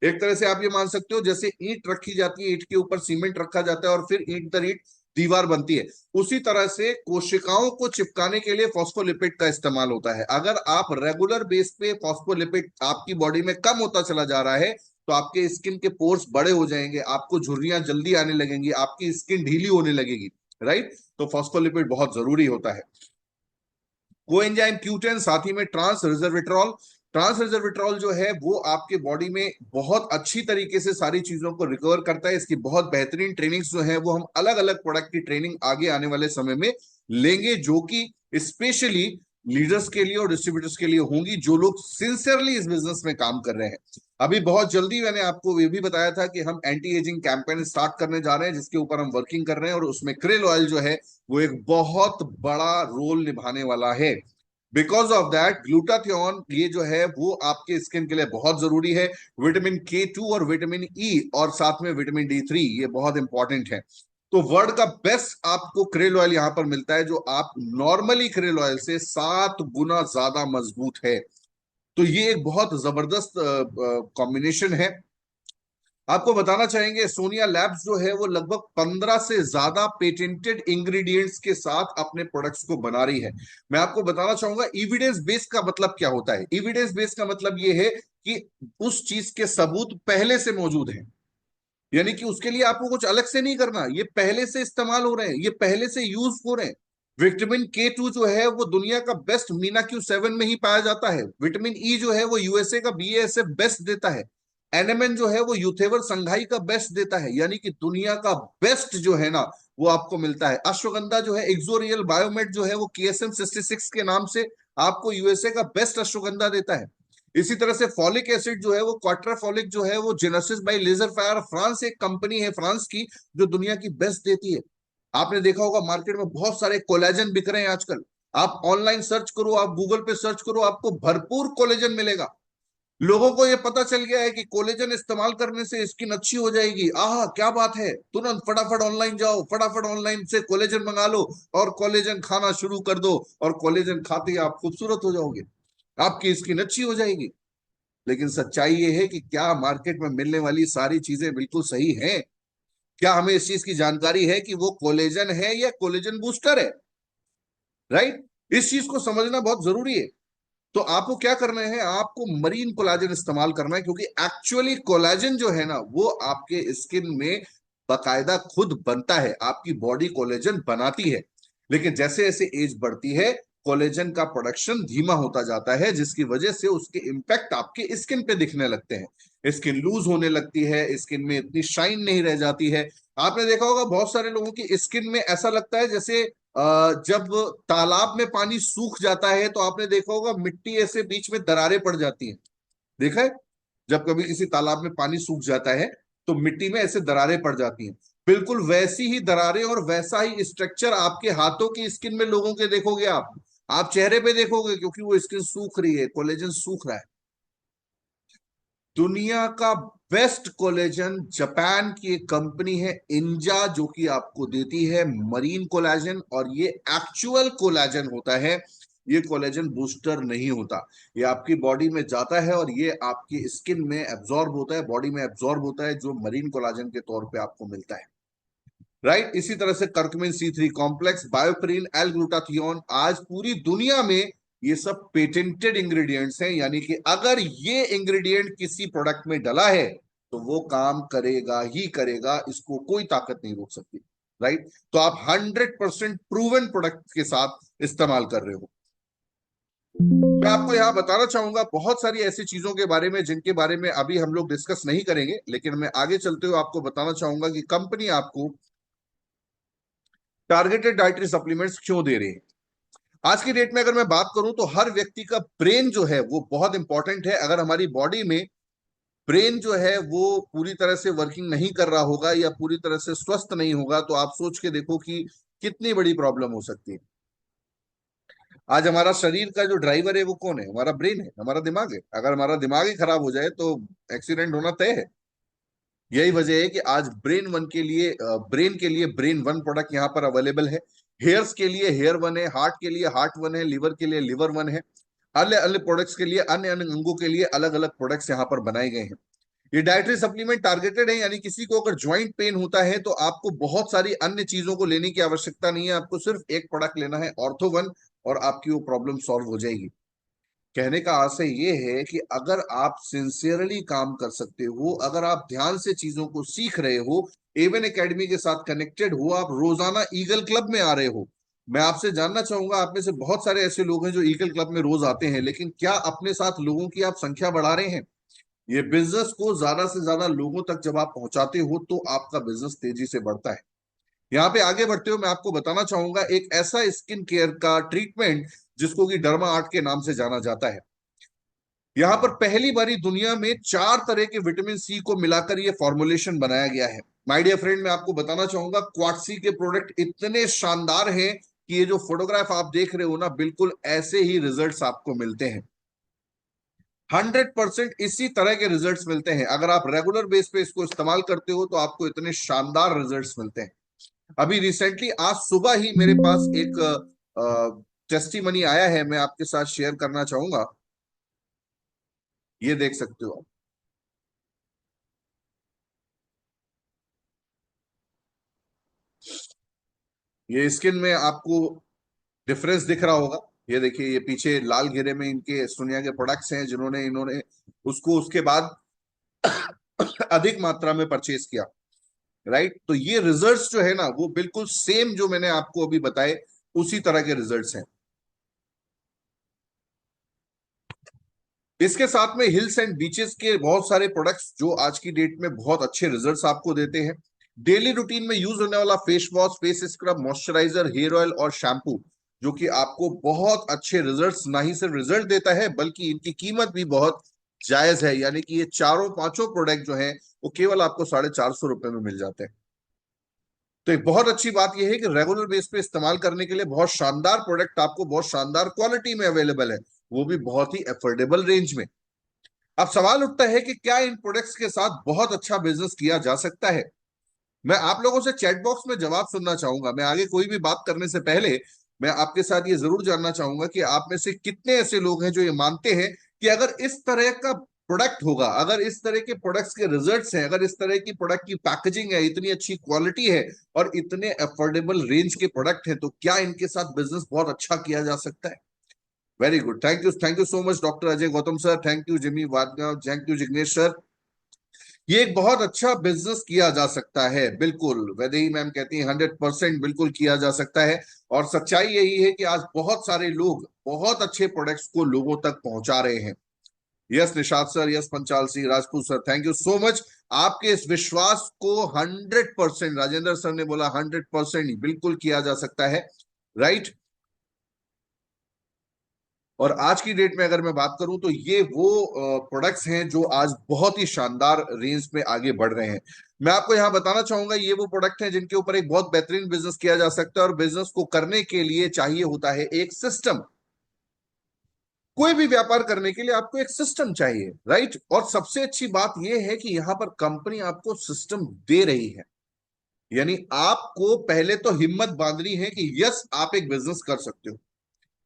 एक तरह से आप ये मान सकते हो जैसे ईंट रखी जाती है, ईंट के ऊपर सीमेंट रखा जाता है और फिर ईंट दर ईंट दीवार बनती है। उसी तरह से कोशिकाओं को चिपकाने के लिए फॉस्फोलिपिड का इस्तेमाल होता है। अगर आप रेगुलर बेस पे फॉस्फोलिपिड आपकी बॉडी में कम होता चला जा रहा है तो आपके स्किन के पोर्स बड़े हो जाएंगे, आपको झुर्रियां जल्दी आने लगेंगी, आपकी स्किन ढीली होने लगेगी, राइट। तो फॉस्फोलिपिड बहुत जरूरी होता है। कोएंजाइम Q10, साथ ही में ट्रांस रिजर्वेट्रॉल। ट्रांस रिजर्वेट्रॉल जो है वो आपके बॉडी में बहुत अच्छी तरीके से सारी चीजों को रिकवर करता है। इसकी बहुत बेहतरीन ट्रेनिंग्स जो है वो हम अलग अलग प्रोडक्ट की ट्रेनिंग आगे आने वाले समय में लेंगे, जो कि स्पेशली लीडर्स के लिए और डिस्ट्रीब्यूटर्स के लिए होंगी जो लोग सिंसियरली इस बिजनेस में काम कर रहे हैं। अभी बहुत जल्दी मैंने आपको ये भी बताया था कि हम एंटी एजिंग कैंपेन स्टार्ट करने जा रहे हैं, जिसके ऊपर हम वर्किंग कर रहे हैं और उसमें क्रिल ऑयल जो है वो एक बहुत बड़ा रोल निभाने वाला है। बिकॉज ऑफ दैट ग्लूटाथियोन ये जो है वो आपके स्किन के लिए बहुत जरूरी है। विटामिन K2 और विटामिन E और साथ में विटामिन D3 ये बहुत इंपॉर्टेंट है। तो वर्ल्ड का बेस्ट आपको क्रेल ऑयल यहां पर मिलता है, जो आप नॉर्मली क्रेल ऑयल से 7 गुना ज्यादा मजबूत है। तो ये एक बहुत जबरदस्त कॉम्बिनेशन है। आपको बताना चाहेंगे सोनिया लैब्स जो है वो लगभग 15 से ज्यादा पेटेंटेड इंग्रेडिएंट्स के साथ अपने प्रोडक्ट्स को बना रही है। मैं आपको बताना चाहूंगा एविडेंस बेस का मतलब क्या होता है। एविडेंस बेस का मतलब ये है कि उस चीज के सबूत पहले से मौजूद हैं, यानी कि उसके लिए आपको कुछ अलग से नहीं करना, ये पहले से इस्तेमाल हो रहे हैं, ये पहले से यूज हो रहे हैं। विटामिन K2 जो है वो दुनिया का बेस्ट मीना Q7 में ही पाया जाता है। विटामिन E जो है वो यूएसए का BASF बेस्ट देता है। NMN जो है वो यूथेवर संघाई का बेस्ट देता है, यानी कि दुनिया का बेस्ट जो है ना वो आपको मिलता है। अश्वगंधा जो है एक्सोरियल बायोमेट जो है वो KSM66 के नाम से आपको यूएसए का बेस्ट अश्वगंधा देता है। इसी तरह से फॉलिक एसिड जो है वो क्वाट्राफॉलिक जो है वो Gnosis by Lesaffre France एक कंपनी है फ्रांस की जो दुनिया की बेस्ट देती है। आपने देखा होगा मार्केट में बहुत सारे कोलेजन बिक रहे हैं आजकल। आप ऑनलाइन सर्च करो, आप गूगल पे सर्च करो, आपको भरपूर कोलेजन मिलेगा। लोगों को यह पता चल गया है कि कोलेजन इस्तेमाल करने से स्किन अच्छी हो जाएगी। आह क्या बात है, तुरंत फटाफट ऑनलाइन जाओ, फटाफट ऑनलाइन से कोलेजन मंगा लो और कोलेजन खाना शुरू कर दो, और कोलेजन खाते ही आप खूबसूरत हो जाओगे, आपकी स्किन अच्छी हो जाएगी। लेकिन सच्चाई ये है कि क्या मार्केट में मिलने वाली सारी चीजें बिल्कुल सही हैं? क्या हमें इस चीज की जानकारी है कि वो कोलेजन है या कोलेजन बूस्टर है? राइट, इस चीज को समझना बहुत जरूरी है। तो आपको क्या करना है, आपको मरीन कोलाजन इस्तेमाल करना है, क्योंकि एक्चुअली कोलाजन जो है ना वो आपके स्किन में बकायदा खुद बनता है, आपकी बॉडी कोलेजन बनाती है। लेकिन जैसे जैसे एज बढ़ती है कोलेजन का प्रोडक्शन धीमा होता जाता है, जिसकी वजह से उसके इम्पैक्ट आपके स्किन पे दिखने लगते हैं। स्किन लूज होने लगती है, स्किन में इतनी शाइन नहीं रह जाती है। आपने देखा होगा बहुत सारे लोगों की स्किन में ऐसा लगता है जैसे जब तालाब में पानी सूख जाता है तो आपने देखा होगा मिट्टी ऐसे बीच में दरारें पड़ जाती हैं। देखा है, जब कभी किसी तालाब में पानी सूख जाता है तो मिट्टी में ऐसे दरारें पड़ जाती हैं। बिल्कुल वैसी ही दरारें और वैसा ही स्ट्रक्चर आपके हाथों की स्किन में लोगों के देखोगे आप चेहरे पे देखोगे, क्योंकि वो स्किन सूख रही है, कोलेजन सूख रहा है। दुनिया का बेस्ट कोलेजन जापान की एक कंपनी है इंजा, जो कि आपको देती है मरीन कोलेजन, और ये एक्चुअल कोलेजन होता है, ये कोलेजन बूस्टर नहीं होता। ये आपकी बॉडी में जाता है और ये आपकी स्किन में एब्जॉर्ब होता है, बॉडी में एब्जॉर्ब होता है, जो मरीन कोलेजन के तौर पे आपको मिलता है। राइट, इसी तरह से curcumin C3 complex, BioPerine, L glutathione, आज पूरी दुनिया में ये सब पेटेंटेड इंग्रेडिएंट्स हैं, यानी कि अगर ये इंग्रेडिएंट किसी प्रोडक्ट में डला है तो वो काम करेगा ही करेगा, इसको कोई ताकत नहीं रोक सकती। राइट, तो आप 100% प्रूवन प्रोडक्ट के साथ इस्तेमाल कर रहे हो। मैं आपको यहां बताना चाहूंगा बहुत सारी ऐसी चीजों के बारे में जिनके बारे में अभी हम लोग डिस्कस नहीं करेंगे, लेकिन मैं आगे चलते हुए आपको बताना चाहूंगा कि कंपनी आपको टारगेटेड डाइटरी सप्लीमेंट्स क्यों दे रही है। आज की डेट में अगर मैं बात करूं तो हर व्यक्ति का ब्रेन जो है वो बहुत इंपॉर्टेंट है। अगर हमारी बॉडी में ब्रेन जो है वो पूरी तरह से वर्किंग नहीं कर रहा होगा या पूरी तरह से स्वस्थ नहीं होगा तो आप सोच के देखो कि कितनी बड़ी प्रॉब्लम हो सकती है। आज हमारा शरीर का जो ड्राइवर है वो कौन है? हमारा ब्रेन है, हमारा दिमाग है। अगर हमारा दिमाग ही खराब हो जाए तो एक्सीडेंट होना तय है। यही वजह है कि आज ब्रेन के लिए ब्रेन वन प्रोडक्ट यहाँ पर अवेलेबल है। हेयर्स के लिए हेयर वन है, हार्ट के लिए हार्ट वन है, लिवर के लिए लिवर वन है। अन्य अन्य प्रोडक्ट्स के लिए, अन्य अन्य अंगों के लिए अलग अलग प्रोडक्ट्स यहाँ पर बनाए गए हैं। ये डाइटरी सप्लीमेंट टारगेटेड है, यानी किसी को अगर ज्वाइंट पेन होता है तो आपको बहुत सारी अन्य चीजों को लेने की आवश्यकता नहीं है, आपको सिर्फ एक प्रोडक्ट लेना है, ऑर्थो वन, और आपकी वो प्रॉब्लम सॉल्व हो जाएगी। कहने का आशय ये है कि अगर आप सिंसियरली काम कर सकते हो, अगर आप ध्यान से चीजों को सीख रहे हो, एवन एकेडमी के साथ कनेक्टेड हो, आप रोजाना ईगल क्लब में आ रहे हो। मैं आपसे जानना चाहूंगा, आप में से बहुत सारे ऐसे लोग हैं जो ईगल क्लब में रोज आते हैं, लेकिन क्या अपने साथ लोगों की आप संख्या बढ़ा रहे हैं? ये बिजनेस को ज्यादा से ज्यादा लोगों तक जब आप पहुंचाते हो तो आपका बिजनेस तेजी से बढ़ता है। यहाँ पे आगे बढ़ते हुए मैं आपको बताना चाहूंगा एक ऐसा स्किन केयर का ट्रीटमेंट जिसको कि डर्मा आर्ट के नाम से जाना जाता है। यहाँ पर पहली बारी दुनिया में 4 तरह के विटामिन C को मिलाकर ये फॉर्मुलेशन बनाया गया है। माय डियर फ्रेंड, मैं आपको बताना चाहूंगा क्वाटसी के प्रोडक्ट इतने शानदार हैं कि ये जो फोटोग्राफ आप देख रहे हो ना, बिल्कुल ऐसे ही रिजल्ट्स आपको मिलते हैं। 100% इसी तरह के रिजल्ट्स मिलते हैं। अगर आप रेगुलर बेस पे इसको इस्तेमाल करते हो तो आपको इतने शानदार रिजल्ट्स मिलते हैं। अभी रिसेंटली आज सुबह ही मेरे पास एक टेस्टिमनी आया है, मैं आपके साथ शेयर करना चाहूंगा। ये देख सकते हो आप। ये स्किन में आपको डिफरेंस दिख रहा होगा। ये देखिए, ये पीछे लाल घेरे में इनके एस्टोनिया के प्रोडक्ट्स हैं, जिन्होंने इन्होंने उसको उसके बाद अधिक मात्रा में परचेज किया। राइट, तो ये रिजल्ट्स जो है ना, वो बिल्कुल सेम जो मैंने आपको अभी बताए उसी तरह के रिजल्ट्स हैं। इसके साथ में हिल्स एंड बीचेस के बहुत सारे प्रोडक्ट्स जो आज की डेट में बहुत अच्छे रिजल्ट्स आपको देते हैं। डेली रूटीन में यूज होने वाला face wash, face scrub, moisturiser, hair oil और शैम्पू, जो कि आपको बहुत अच्छे रिजल्ट्स ना ही सिर्फ रिजल्ट देता है बल्कि इनकी कीमत भी बहुत जायज है। यानी कि ये चारों पांचों प्रोडक्ट जो हैं वो केवल आपको 450 रुपए में मिल जाते हैं। तो एक बहुत अच्छी बात यह है कि रेगुलर बेस पे इस्तेमाल करने के लिए बहुत शानदार प्रोडक्ट आपको बहुत शानदार क्वालिटी में अवेलेबल है, वो भी बहुत ही अफोर्डेबल रेंज में। अब सवाल उठता है कि क्या इन प्रोडक्ट्स के साथ बहुत अच्छा बिजनेस किया जा सकता है। मैं आप लोगों से चैट बॉक्स में जवाब सुनना चाहूंगा। मैं आगे कोई भी बात करने से पहले मैं आपके साथ ये जरूर जानना चाहूंगा कि आप में से कितने ऐसे लोग हैं जो ये मानते हैं कि अगर इस तरह का प्रोडक्ट होगा, अगर इस तरह के प्रोडक्ट्स के रिजल्ट्स हैं, अगर इस तरह की प्रोडक्ट की पैकेजिंग है, इतनी अच्छी क्वालिटी है और इतने अफोर्डेबल रेंज के प्रोडक्ट हैं, तो क्या इनके साथ बिजनेस बहुत अच्छा किया जा सकता है। Very good, thank you so much doctor Ajay Gautam sir, thank you Jimmy Wadga, thank you Jignesh sir. ये एक बहुत अच्छा बिजनेस किया जा सकता है, बिल्कुल वैदेही मैम कहती हैं 100% बिल्कुल किया जा सकता है। और सच्चाई यही है कि आज बहुत सारे लोग बहुत अच्छे प्रोडक्ट्स को लोगों तक पहुंचा रहे हैं। Yes Nishad sir, yes Panchal Singh Rajput sir, thank you so much. आपके इस विश्वास को 100%, राजेंद्र सर ने बोला 100% बिल्कुल किया जा सकता है। राइट, और आज की डेट में अगर मैं बात करूं तो ये वो प्रोडक्ट्स हैं जो आज बहुत ही शानदार रेंज में आगे बढ़ रहे हैं। मैं आपको यहां बताना चाहूंगा, ये वो प्रोडक्ट हैं जिनके ऊपर एक बहुत बेहतरीन बिजनेस किया जा सकता है। और बिजनेस को करने के लिए चाहिए होता है एक सिस्टम। कोई भी व्यापार करने के लिए आपको एक सिस्टम चाहिए। राइट, और सबसे अच्छी बात यह है कि यहां पर कंपनी आपको सिस्टम दे रही है। यानी आपको पहले तो हिम्मत बांधनी है कि यस आप एक बिजनेस कर सकते हो।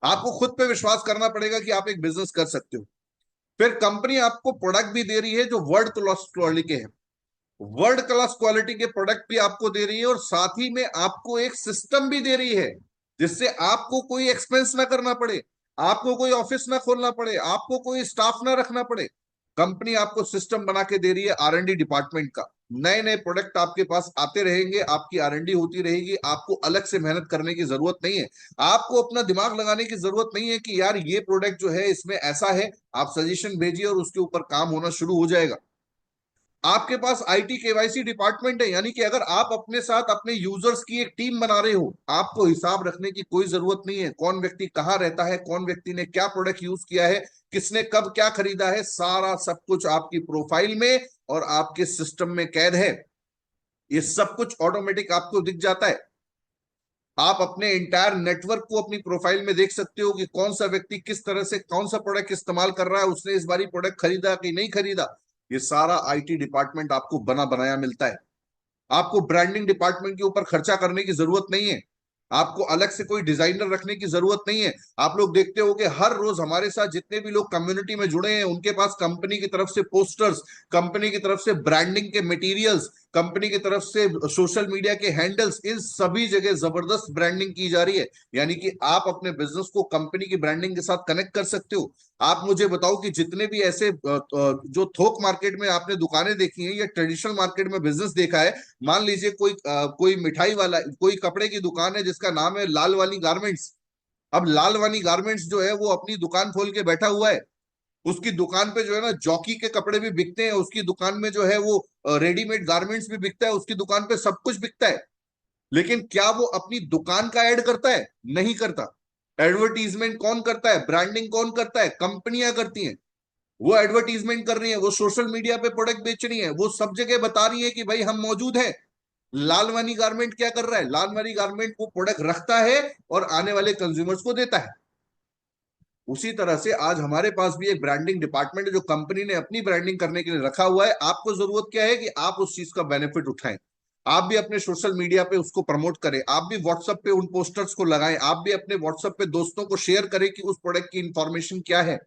आपको खुद पे विश्वास करना पड़ेगा कि आप एक बिजनेस कर सकते हो। फिर कंपनी आपको प्रोडक्ट भी दे रही है जो वर्ल्ड क्लास क्वालिटी के हैं। वर्ल्ड क्लास क्वालिटी के प्रोडक्ट भी आपको दे रही है और साथ ही में आपको एक सिस्टम भी दे रही है, जिससे आपको कोई एक्सपेंस ना करना पड़े, आपको कोई ऑफिस ना खोलना पड़े, आपको कोई स्टाफ ना रखना पड़े। कंपनी आपको सिस्टम बना के दे रही है R&D डिपार्टमेंट का। नए नए प्रोडक्ट आपके पास आते रहेंगे, आपकी R&D होती रहेगी, आपको अलग से मेहनत करने की जरूरत नहीं है। आपको अपना दिमाग लगाने की जरूरत नहीं है कि यार ये प्रोडक्ट जो है इसमें ऐसा है। आप सजेशन भेजिए और उसके ऊपर काम होना शुरू हो जाएगा। आपके पास IT KYC डिपार्टमेंट है, यानी कि अगर आप अपने साथ अपने यूजर्स की एक टीम बना रहे हो, आपको हिसाब रखने की कोई जरूरत नहीं है कौन व्यक्ति कहाँ रहता है, कौन व्यक्ति ने क्या प्रोडक्ट यूज किया है, किसने कब क्या खरीदा है, सारा सब कुछ आपकी प्रोफाइल में और आपके सिस्टम में कैद है। ये सब कुछ ऑटोमेटिक आपको दिख जाता है। आप अपने इंटायर नेटवर्क को अपनी प्रोफाइल में देख सकते हो कि कौन सा व्यक्ति किस तरह से कौन सा प्रोडक्ट इस्तेमाल कर रहा है, उसने इस बारी प्रोडक्ट खरीदा कि नहीं खरीदा। ये सारा IT डिपार्टमेंट आपको बना बनाया मिलता है। आपको ब्रांडिंग डिपार्टमेंट के ऊपर खर्चा करने की जरूरत नहीं है। आपको अलग से कोई डिजाइनर रखने की जरूरत नहीं है। आप लोग देखते हो कि हर रोज हमारे साथ जितने भी लोग कम्युनिटी में जुड़े हैं उनके पास कंपनी की तरफ से पोस्टर्स, कंपनी की तरफ से ब्रांडिंग के मटेरियल्स, कंपनी की तरफ से सोशल मीडिया के हैंडल्स, इन सभी जगह जबरदस्त ब्रांडिंग की जा रही है। यानी कि आप अपने बिजनेस को कंपनी की ब्रांडिंग के साथ कनेक्ट कर सकते हो। आप मुझे बताओ कि जितने भी ऐसे जो थोक मार्केट में आपने दुकानें देखी हैं या ट्रेडिशनल मार्केट में बिजनेस देखा है, मान लीजिए कोई मिठाई वाला, कोई कपड़े की दुकान है जिसका नाम है लाल वाली गारमेंट्स। अब लाल वाली गारमेंट्स जो है वो अपनी दुकान खोल के बैठा हुआ है। उसकी दुकान पे जो है ना जॉकी के कपड़े भी बिकते हैं, उसकी दुकान में जो है वो रेडीमेड गारमेंट्स भी बिकता है, उसकी दुकान पे सब कुछ बिकता है। लेकिन क्या वो अपनी दुकान का ऐड करता है? नहीं करता। एडवर्टीजमेंट कौन करता है? ब्रांडिंग कौन करता है? कंपनियां करती हैं। वो एडवर्टीजमेंट कर रही है, वो सोशल मीडिया पे प्रोडक्ट बेच रही है, वो सब जगह बता रही है कि भाई हम मौजूद हैं। लाल वानी गारमेंट क्या कर रहा है? लाल वानी गारमेंट वो प्रोडक्ट रखता है और आने वाले कंज्यूमर्स को देता है। उसी तरह से आज हमारे पास भी एक ब्रांडिंग डिपार्टमेंट है जो कंपनी ने अपनी ब्रांडिंग करने के लिए रखा हुआ है। आपको जरूरत क्या है कि आप उस चीज का बेनिफिट उठाएं। आप भी अपने सोशल मीडिया पे उसको प्रमोट करें, आप भी व्हाट्सएप पे उन पोस्टर्स को लगाएं, आप भी अपने व्हाट्सएप पे दोस्तों को शेयर करें कि उस प्रोडक्ट की इंफॉर्मेशन क्या है।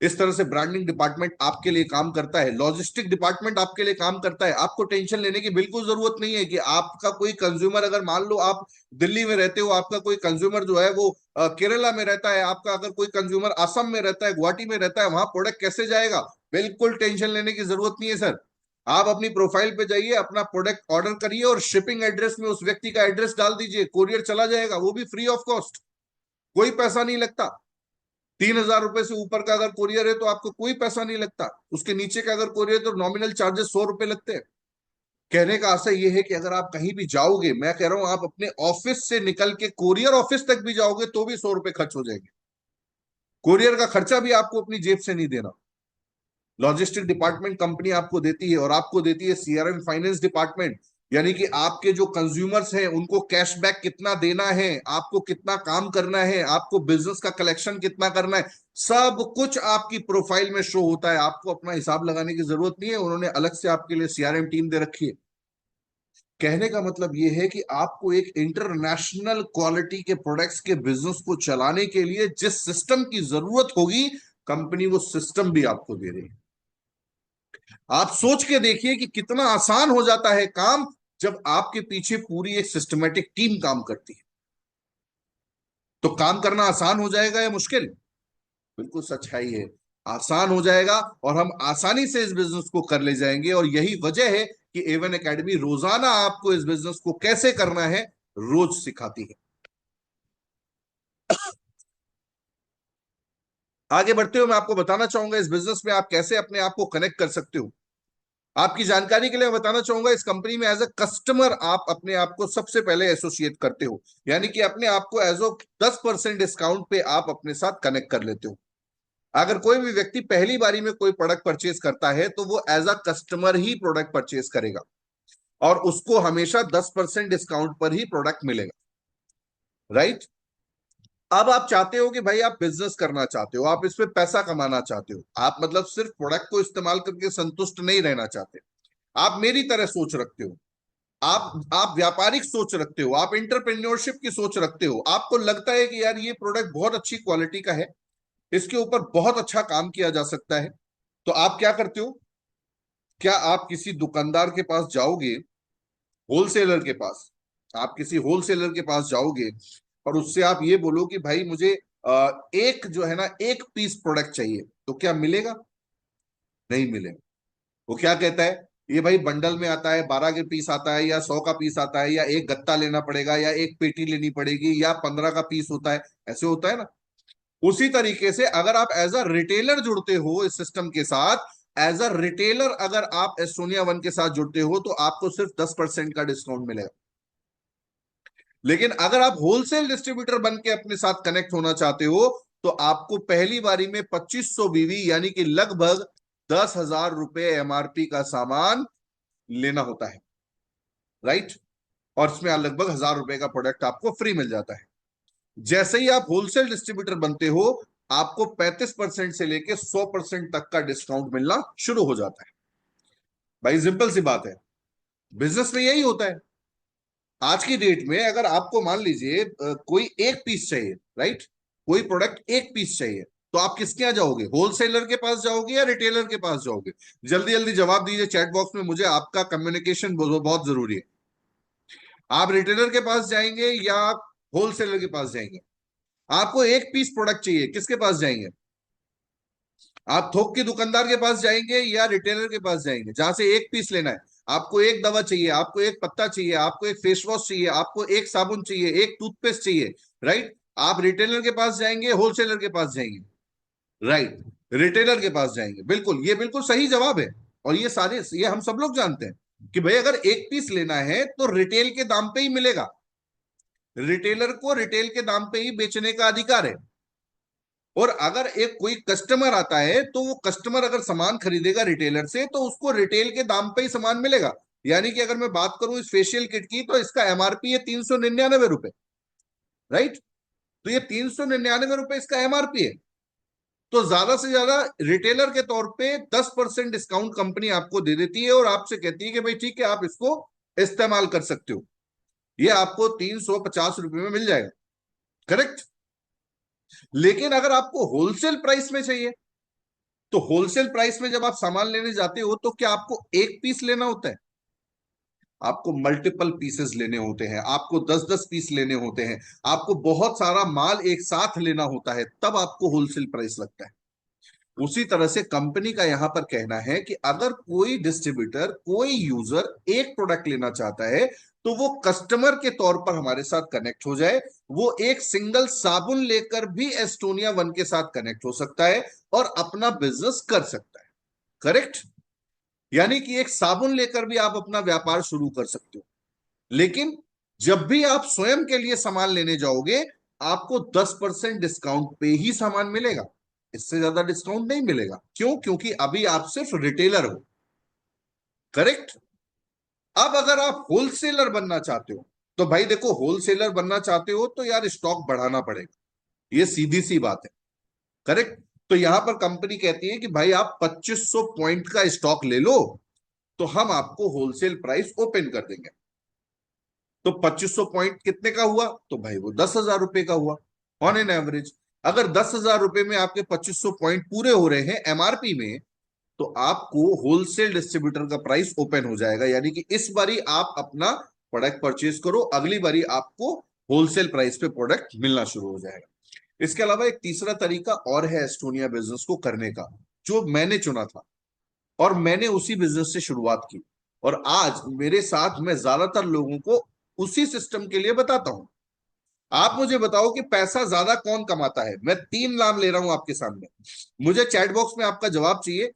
इस तरह से ब्रांडिंग डिपार्टमेंट आपके लिए काम करता है, लॉजिस्टिक डिपार्टमेंट आपके लिए काम करता है। आपको टेंशन लेने की बिल्कुल जरूरत नहीं है कि आपका कोई कंज्यूमर, अगर मान लो आप दिल्ली में रहते हो, आपका कोई कंज्यूमर जो है वो केरला में रहता है, आपका अगर कोई कंज्यूमर असम में रहता है, गुवाहाटी में रहता है, वहां प्रोडक्ट कैसे जाएगा? बिल्कुल टेंशन लेने की जरूरत नहीं है सर। आप अपनी प्रोफाइल पे जाइए, अपना प्रोडक्ट ऑर्डर करिए और शिपिंग एड्रेस में उस व्यक्ति का एड्रेस डाल दीजिए, कोरियर चला जाएगा, वो भी फ्री ऑफ कॉस्ट, कोई पैसा नहीं लगता। 3,000 रुपए से ऊपर का अगर कोरियर है तो आपको कोई पैसा नहीं लगता, उसके नीचे का अगर कोरियर तो नॉमिनल चार्जेस 100 रुपए लगते हैं। कहने का आशय यह है कि अगर आप कहीं भी जाओगे, मैं कह रहा हूं आप अपने ऑफिस से निकल के कोरियर ऑफिस तक भी जाओगे तो भी 100 रुपए खर्च हो जाएंगे। कोरियर का खर्चा भी आपको अपनी जेब से नहीं देना, लॉजिस्टिक डिपार्टमेंट कंपनी आपको देती है। और आपको देती है सीआरएम फाइनेंस डिपार्टमेंट, यानी कि आपके जो कंज्यूमर्स हैं उनको कैशबैक कितना देना है, आपको कितना काम करना है, आपको बिजनेस का कलेक्शन कितना करना है, सब कुछ आपकी प्रोफाइल में शो होता है। आपको अपना हिसाब लगाने की जरूरत नहीं है, उन्होंने अलग से आपके लिए सीआरएम टीम दे रखी है। कहने का मतलब यह है कि आपको एक इंटरनेशनल क्वालिटी के प्रोडक्ट्स के बिजनेस को चलाने के लिए जिस सिस्टम की जरूरत होगी, कंपनी वो सिस्टम भी आपको दे रही है। आप सोच के देखिए कि कितना आसान हो जाता है काम जब आपके पीछे पूरी एक सिस्टमेटिक टीम काम करती है। तो काम करना आसान हो जाएगा या मुश्किल? बिल्कुल सच्चाई है, आसान हो जाएगा और हम आसानी से इस बिजनेस को कर ले जाएंगे। और यही वजह है कि एवन एकेडमी रोजाना आपको इस बिजनेस को कैसे करना है रोज सिखाती है। आगे बढ़ते हुए मैं आपको बताना चाहूंगा इस बिजनेस में आप कैसे अपने आप को कनेक्ट कर सकते हो। आपकी जानकारी के लिए मैं बताना चाहूंगा इस कंपनी में एज अ कस्टमर आप अपने आप को सबसे पहले एसोसिएट करते हो, यानी कि अपने आप को एज ओ 10% डिस्काउंट पे आप अपने साथ कनेक्ट कर लेते हो। अगर कोई भी व्यक्ति पहली बारी में कोई प्रोडक्ट परचेज करता है तो वो एज अ कस्टमर ही प्रोडक्ट परचेज करेगा और उसको हमेशा 10% डिस्काउंट पर ही प्रोडक्ट मिलेगा, राइट। अब आप चाहते हो कि भाई आप बिजनेस करना चाहते हो, आप इस पे पैसा कमाना चाहते हो, आप मतलब सिर्फ प्रोडक्ट को इस्तेमाल करके संतुष्ट नहीं रहना चाहते, आप मेरी तरह सोच रखते हो, आप व्यापारिक सोच रखते हो, आप इंटरप्रेन्योरशिप की सोच रखते हो, आपको लगता है कि यार ये प्रोडक्ट बहुत अच्छी क्वालिटी का है, इसके ऊपर बहुत अच्छा काम किया जा सकता है। तो आप क्या करते हो? क्या आप किसी दुकानदार के पास जाओगे, होलसेलर के पास, आप किसी होलसेलर के पास जाओगे और उससे आप ये बोलो कि भाई मुझे एक जो है ना एक पीस प्रोडक्ट चाहिए, तो क्या मिलेगा? नहीं मिलेगा। वो क्या कहता है, ये भाई बंडल में आता है, 12 के पीस आता है या 100 का पीस आता है या एक गत्ता लेना पड़ेगा या एक पेटी लेनी पड़ेगी या 15 का पीस होता है, ऐसे होता है ना। उसी तरीके से अगर आप एज अ रिटेलर जुड़ते हो इस सिस्टम के साथ, एज अ रिटेलर अगर आप एस्टोनिया वन के साथ जुड़ते हो तो आपको सिर्फ 10% का डिस्काउंट मिलेगा। लेकिन अगर आप होलसेल डिस्ट्रीब्यूटर बन के अपने साथ कनेक्ट होना चाहते हो तो आपको पहली बारी में 2500 बीवी यानी कि लगभग 10,000 रुपए एमआरपी का सामान लेना होता है, राइट। और इसमें लगभग 1,000 रुपए का प्रोडक्ट आपको फ्री मिल जाता है। जैसे ही आप होलसेल डिस्ट्रीब्यूटर बनते हो आपको 35% से लेके 100% तक का डिस्काउंट मिलना शुरू हो जाता है। भाई सिंपल सी बात है, बिजनेस में यही होता है। आज की डेट में अगर आपको मान लीजिए कोई एक पीस चाहिए, राइट, कोई प्रोडक्ट एक पीस चाहिए, तो आप किसके यहाँ जाओगे? होलसेलर के पास जाओगे या रिटेलर के पास जाओगे? जल्दी जल्दी जवाब दीजिए चैट बॉक्स में, मुझे आपका कम्युनिकेशन बहुत जरूरी है। आप रिटेलर के पास जाएंगे या आप होलसेलर के पास जाएंगे? आपको एक पीस प्रोडक्ट चाहिए, किसके पास जाएंगे? आप थोक के दुकानदार के पास जाएंगे या रिटेलर के पास जाएंगे जहां से एक पीस लेना है? आपको एक दवा चाहिए, आपको एक पत्ता चाहिए, आपको एक फेस वॉश चाहिए, आपको एक साबुन चाहिए, एक टूथपेस्ट चाहिए, राइट। आप रिटेलर के पास जाएंगे, होलसेलर के पास जाएंगे? राइट, रिटेलर के पास जाएंगे। बिल्कुल, ये बिल्कुल सही जवाब है। और ये हम सब लोग जानते हैं कि भाई अगर एक पीस लेना है तो रिटेल के दाम पे ही मिलेगा, रिटेलर को रिटेल के दाम पे ही बेचने का अधिकार है। और अगर एक कोई कस्टमर आता है तो वो कस्टमर अगर सामान खरीदेगा रिटेलर से तो उसको रिटेल के दाम पे ही सामान मिलेगा। यानी कि अगर मैं बात करूं इस फेशियल किट की, तो इसका एमआरपी है 399 रुपए, राइट। तो ये 399 रुपए इसका एमआरपी है। तो ज्यादा से ज्यादा रिटेलर के तौर पे 10% डिस्काउंट कंपनी आपको दे देती है और आपसे कहती है कि भाई ठीक है, आप इसको इस्तेमाल कर सकते हो। ये आपको 350 रुपए में मिल जाएगा, करेक्ट। लेकिन अगर आपको होलसेल प्राइस में चाहिए, तो होलसेल प्राइस में जब आप सामान लेने जाते हो, तो क्या आपको एक पीस लेना होता है? आपको मल्टीपल पीसेस लेने होते हैं, आपको 10-10 पीस लेने होते हैं, आपको बहुत सारा माल एक साथ लेना होता है, तब आपको होलसेल प्राइस लगता है। उसी तरह से कंपनी का यहां पर कहना है कि अगर कोई डिस्ट्रीब्यूटर, कोई यूजर एक प्रोडक्ट लेना चाहता है, तो वो कस्टमर के तौर पर हमारे साथ कनेक्ट हो जाए। वो एक सिंगल साबुन लेकर भी एस्टोनिया वन के साथ कनेक्ट हो सकता है और अपना बिजनेस कर सकता है, करेक्ट। यानी कि एक साबुन लेकर भी आप अपना व्यापार शुरू कर सकते हो। लेकिन जब भी आप स्वयं के लिए सामान लेने जाओगे, आपको 10% डिस्काउंट पे ही सामान मिलेगा, इससे ज्यादा डिस्काउंट नहीं मिलेगा। क्यों? क्योंकि अभी आप सिर्फ रिटेलर हो, करेक्ट। अब अगर आप होलसेलर बनना चाहते हो, तो भाई देखो, होलसेलर बनना चाहते हो तो यार स्टॉक बढ़ाना पड़ेगा, ये सीधी सी बात है, करेक्ट। तो यहां पर कंपनी कहती है कि भाई आप 2500 पॉइंट का स्टॉक ले लो, तो हम आपको होलसेल प्राइस ओपन कर देंगे। तो 2500 पॉइंट कितने का हुआ? तो भाई वो 10,000 रुपए का हुआ ऑन एन एवरेज। अगर 10,000 रुपए में आपके 2500 पॉइंट पूरे हो रहे हैं एमआरपी में, तो आपको होलसेल डिस्ट्रीब्यूटर का प्राइस ओपन हो जाएगा। यानी कि इस बारी आप अपना प्रोडक्ट परचेज करो, अगली बारी आपको होलसेल प्राइस पे प्रोडक्ट मिलना शुरू हो जाएगा। इसके अलावा एक तीसरा तरीका और है एस्टोनिया बिजनेस को करने का, जो मैंने चुना था और मैंने उसी बिजनेस से शुरुआत की, और आज मेरे साथ मैं ज्यादातर लोगों को उसी सिस्टम के लिए बताता हूं। आप मुझे बताओ कि पैसा ज्यादा कौन कमाता है? मैं 3 नाम ले रहा हूं आपके सामने, मुझे चैट बॉक्स में आपका जवाब चाहिए।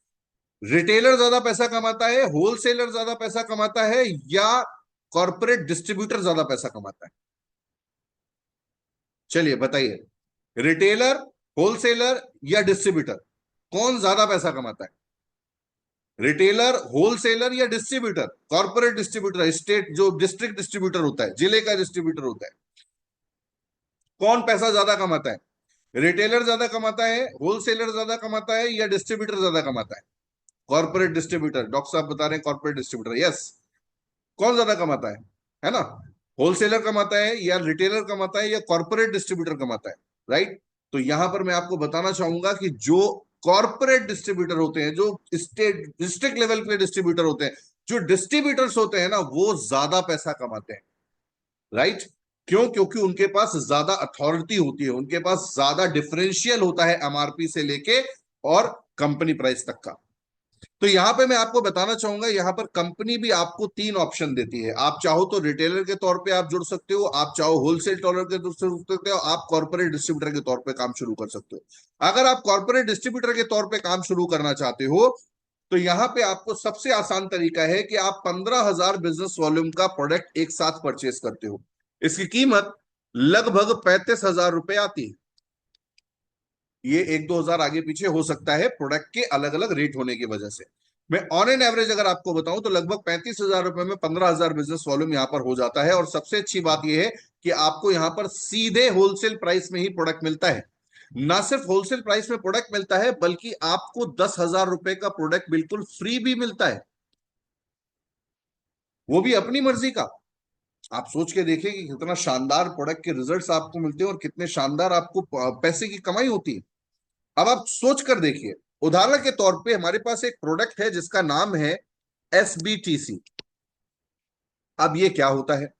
रिटेलर ज्यादा पैसा कमाता है, होलसेलर ज्यादा पैसा कमाता है, या कॉर्पोरेट डिस्ट्रीब्यूटर ज्यादा पैसा कमाता है? चलिए बताइए, रिटेलर, होलसेलर या डिस्ट्रीब्यूटर, कौन ज्यादा पैसा कमाता है? रिटेलर, होलसेलर या डिस्ट्रीब्यूटर? कॉर्पोरेट डिस्ट्रीब्यूटर, स्टेट जो डिस्ट्रिक्ट डिस्ट्रीब्यूटर होता है, जिले का डिस्ट्रीब्यूटर होता है, कौन पैसा ज्यादा कमाता है? रिटेलर ज्यादा कमाता है, होलसेलर ज्यादा कमाता है, या डिस्ट्रीब्यूटर ज्यादा कमाता है? Corporate distributor. डॉक्टर साहब बता रहे हैं कॉर्पोरेट डिस्ट्रीब्यूटर, यस। कौन ज्यादा कमाता है ना? होलसेलर कमाता है या रिटेलर कमाता है या कॉर्पोरेट डिस्ट्रीब्यूटर कमाता है, राइट। तो यहां पर मैं आपको बताना चाहूंगा कि जो कॉर्पोरेट डिस्ट्रीब्यूटर होते हैं, जो स्टेट डिस्ट्रिक्ट लेवल पे डिस्ट्रीब्यूटर होते हैं, जो डिस्ट्रीब्यूटर्स होते हैं ना, वो ज्यादा पैसा कमाते हैं, राइट। क्यों? क्योंकि उनके पास ज्यादा अथॉरिटी होती है, उनके पास ज्यादा डिफरेंशियल होता है एमआरपी से लेके और कंपनी प्राइस तक का। तो यहां पे मैं आपको बताना चाहूंगा, यहां पर कंपनी भी आपको 3 ऑप्शन देती है। आप चाहो तो रिटेलर के तौर पे आप जुड़ सकते हो, आप चाहो होलसेल टॉलर के तौर से जुड़ सकते हो, आप कॉर्पोरेट डिस्ट्रीब्यूटर के तौर पे काम शुरू कर सकते हो। अगर आप कॉर्पोरेट डिस्ट्रीब्यूटर के तौर पे काम शुरू करना चाहते हो, तो यहां पे आपको सबसे आसान तरीका है कि आप 15,000 बिजनेस वॉल्यूम का प्रोडक्ट एक साथ परचेस करते हो। इसकी कीमत लगभग 35,000 रुपए आती है। ये 1-2 हजार आगे पीछे हो सकता है, प्रोडक्ट के अलग अलग रेट होने की वजह से। मैं ऑन एन एवरेज अगर आपको बताऊं, तो लगभग 35,000 रुपए में 15,000 बिजनेस वॉल्यूम यहां पर हो जाता है। और सबसे अच्छी बात यह है कि आपको यहां पर सीधे होलसेल प्राइस में ही प्रोडक्ट मिलता है। ना सिर्फ होलसेल प्राइस में प्रोडक्ट मिलता है, बल्कि आपको 10,000 रुपए का प्रोडक्ट बिल्कुल फ्री भी मिलता है, वो भी अपनी मर्जी का। आप सोच के देखिए कि कितना शानदार प्रोडक्ट के रिजल्ट्स आपको मिलते हैं और कितने शानदार आपको पैसे की कमाई होती है। अब आप सोच कर देखिए, उदाहरण के तौर पे हमारे पास एक प्रोडक्ट है जिसका नाम है एसबीटीसी। अब ये क्या होता है,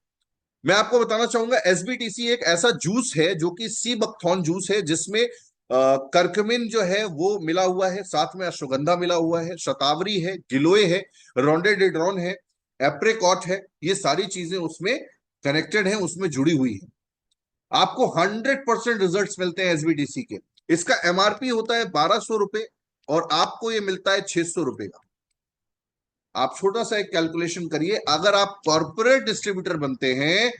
मैं आपको बताना चाहूंगा। एसबीटीसी एक ऐसा जूस है जो कि सी बकथॉर्न जूस है, जिसमें करकमिन जो है वो मिला हुआ है, साथ में अश्वगंधा मिला हुआ है, शतावरी है, गिलोय है, रोंडेडिड्रॉन है, एप्रिकॉट है। ये सारी चीजें उसमें कनेक्टेड हैं, उसमें जुड़ी हुई है। आपको 100% रिजल्ट मिलते हैं एसबीटीसी के। इसका एमआरपी होता है 1,200 रुपए और आपको ये मिलता है 600 रुपए का। आप छोटा सा एक कैलकुलेशन करिए, अगर आप कॉर्पोरेट डिस्ट्रीब्यूटर बनते हैं,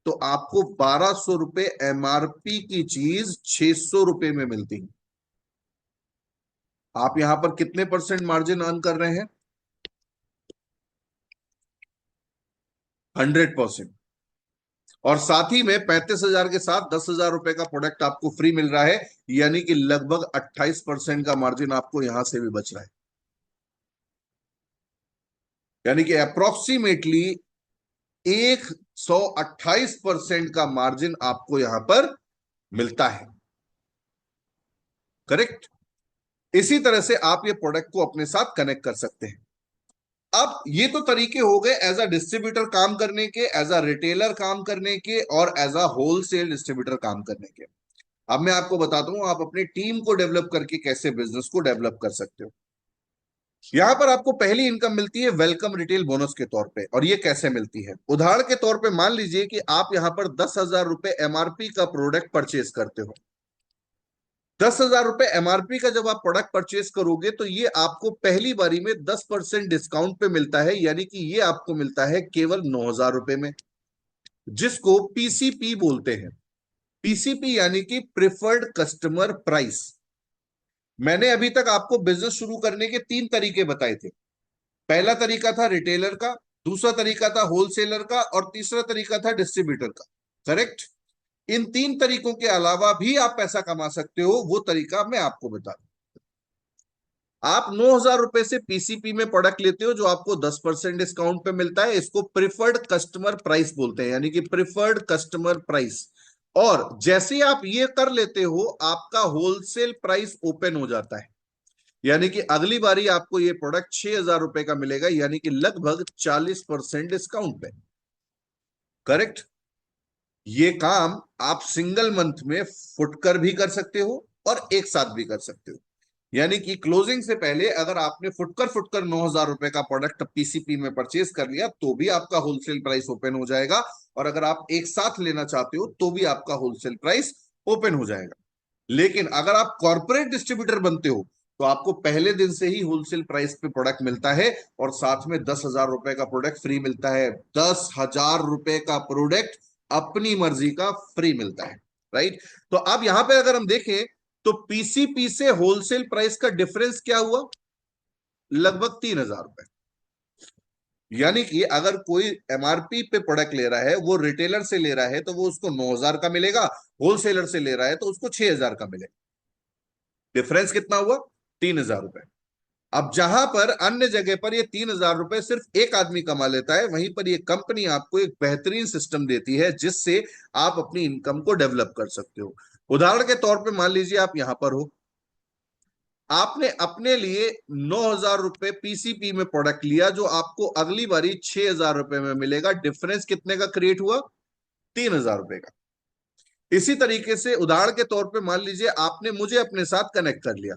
तो आपको 1,200 रुपए एमआरपी की चीज 600 रुपए में मिलती है। आप यहां पर कितने परसेंट मार्जिन अर्न कर रहे हैं? 100%। और साथ ही में 35,000 के साथ 10,000 रुपए का प्रोडक्ट आपको फ्री मिल रहा है, यानी कि लगभग 28% का मार्जिन आपको यहां से भी बच रहा है। यानी कि अप्रोक्सीमेटली 128% का मार्जिन आपको यहां पर मिलता है। करेक्ट। इसी तरह से आप ये प्रोडक्ट को अपने साथ कनेक्ट कर सकते हैं। अब ये तो तरीके हो गए एज अ डिस्ट्रीब्यूटर काम करने के, एज अ रिटेलर काम करने के, और एज अ होलसेल डिस्ट्रीब्यूटर काम करने के। अब मैं आपको बताता हूं आप अपनी टीम को डेवलप करके कैसे बिजनेस को डेवलप कर सकते हो। यहां पर आपको पहली इनकम मिलती है वेलकम रिटेल बोनस के तौर पे। और ये कैसे मिलती है, उदाहरण के तौर पे मान लीजिए कि आप यहां पर 10,000 रुपए एमआरपी का प्रोडक्ट परचेज करते हो। 10,000 रुपए एमआरपी का जब आप प्रोडक्ट परचेज करोगे तो ये आपको पहली बारी में 10% डिस्काउंट पे मिलता है, यानी कि ये आपको मिलता है केवल 9,000 रुपए में, जिसको पीसीपी बोलते हैं। पीसीपी यानी कि प्रिफर्ड कस्टमर प्राइस। मैंने अभी तक आपको बिजनेस शुरू करने के 3 तरीके बताए थे। पहला तरीका था रिटेलर का, दूसरा तरीका था होलसेलर का, और तीसरा तरीका था डिस्ट्रीब्यूटर का। करेक्ट। इन 3 तरीकों के अलावा भी आप पैसा कमा सकते हो, वो तरीका मैं आपको बता दूं। आप 9,000 रुपए से पीसीपी में प्रोडक्ट लेते हो जो आपको 10% डिस्काउंट पे मिलता है। इसको प्रिफर्ड कस्टमर प्राइस बोलते हैं, यानी कि प्रिफर्ड कस्टमर प्राइस। और जैसे ही आप ये कर लेते हो आपका होलसेल प्राइस ओपन हो जाता है, यानी कि अगली बारी आपको ये प्रोडक्ट 6,000 रुपए का मिलेगा, यानी कि लगभग 40% डिस्काउंट पे। करेक्ट। ये काम आप सिंगल मंथ में फुटकर भी कर सकते हो और एक साथ भी कर सकते हो। यानी कि क्लोजिंग से पहले अगर आपने फुटकर फुटकर 9,000 रुपए का प्रोडक्ट पीसीपी में परचेज कर लिया तो भी आपका होलसेल प्राइस ओपन हो जाएगा, और अगर आप एक साथ लेना चाहते हो तो भी आपका होलसेल प्राइस ओपन हो जाएगा। लेकिन अगर आप कॉर्पोरेट डिस्ट्रीब्यूटर बनते हो तो आपको पहले दिन से ही होलसेल प्राइस पे प्रोडक्ट मिलता है, और साथ में 10,000 रुपए का प्रोडक्ट फ्री मिलता है। 10,000 रुपए का प्रोडक्ट अपनी मर्जी का फ्री मिलता है। राइट। तो अब यहां पे अगर हम देखें तो पीसीपी से होलसेल प्राइस का डिफरेंस क्या हुआ, लगभग 3,000 रुपए। यानी कि अगर कोई एमआरपी पे प्रोडक्ट ले रहा है, वो रिटेलर से ले रहा है तो वो उसको 9,000 का मिलेगा, होलसेलर से ले रहा है तो उसको 6,000 का मिलेगा। डिफरेंस कितना हुआ, 3,000 रुपए। अब जहां पर अन्य जगह पर ये 3,000 रुपए सिर्फ एक आदमी कमा लेता है, वहीं पर ये कंपनी आपको एक बेहतरीन सिस्टम देती है जिससे आप अपनी इनकम को डेवलप कर सकते हो। उदाहरण के तौर पे मान लीजिए आप यहां पर हो, आपने अपने लिए 9,000 रुपए पीसीपी में प्रोडक्ट लिया जो आपको अगली बारी 6,000 रुपए में मिलेगा। डिफरेंस कितने का क्रिएट हुआ, 3,000 रुपए का। इसी तरीके से उदाहरण के तौर पे मान लीजिए आपने मुझे अपने साथ कनेक्ट कर लिया,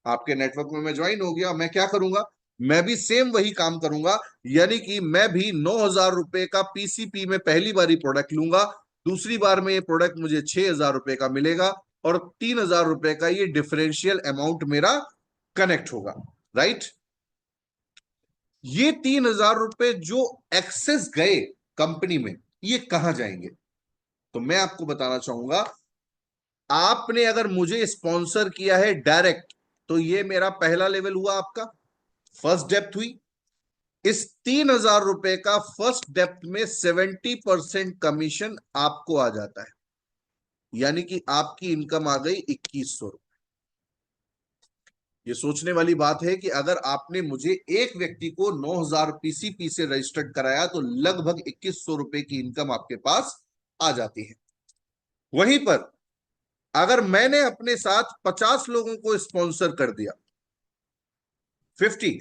आपके नेटवर्क में मैं ज्वाइन हो गया। मैं क्या करूंगा, मैं भी सेम वही काम करूंगा, यानी कि मैं भी 9,000 रुपए का पीसीपी में पहली बारी प्रोडक्ट लूंगा, दूसरी बार में ये प्रोडक्ट मुझे 6,000 रुपए का मिलेगा, और 3,000 रुपए का ये डिफरेंशियल अमाउंट मेरा कनेक्ट होगा। राइट। ये 3,000 रुपए जो एक्सेस गए कंपनी में, ये कहां जाएंगे, तो मैं आपको बताना चाहूंगा। आपने अगर मुझे स्पॉन्सर किया है डायरेक्ट, तो ये मेरा पहला लेवल हुआ, आपका फर्स्ट डेप्थ हुई। इस 3,000 रुपए का फर्स्ट डेप्थ में 70% कमीशन आपको आ जाता है, यानी कि आपकी इनकम आ गई 2,100 रुपए। ये सोचने वाली बात है कि अगर आपने मुझे एक व्यक्ति को 9,000 पीसीपी से रजिस्टर्ड कराया तो लगभग 2,100 रुपए की इनकम आपके पास आ जाती है। वहीं पर अगर मैंने अपने साथ 50 लोगों को स्पॉन्सर कर दिया, 50,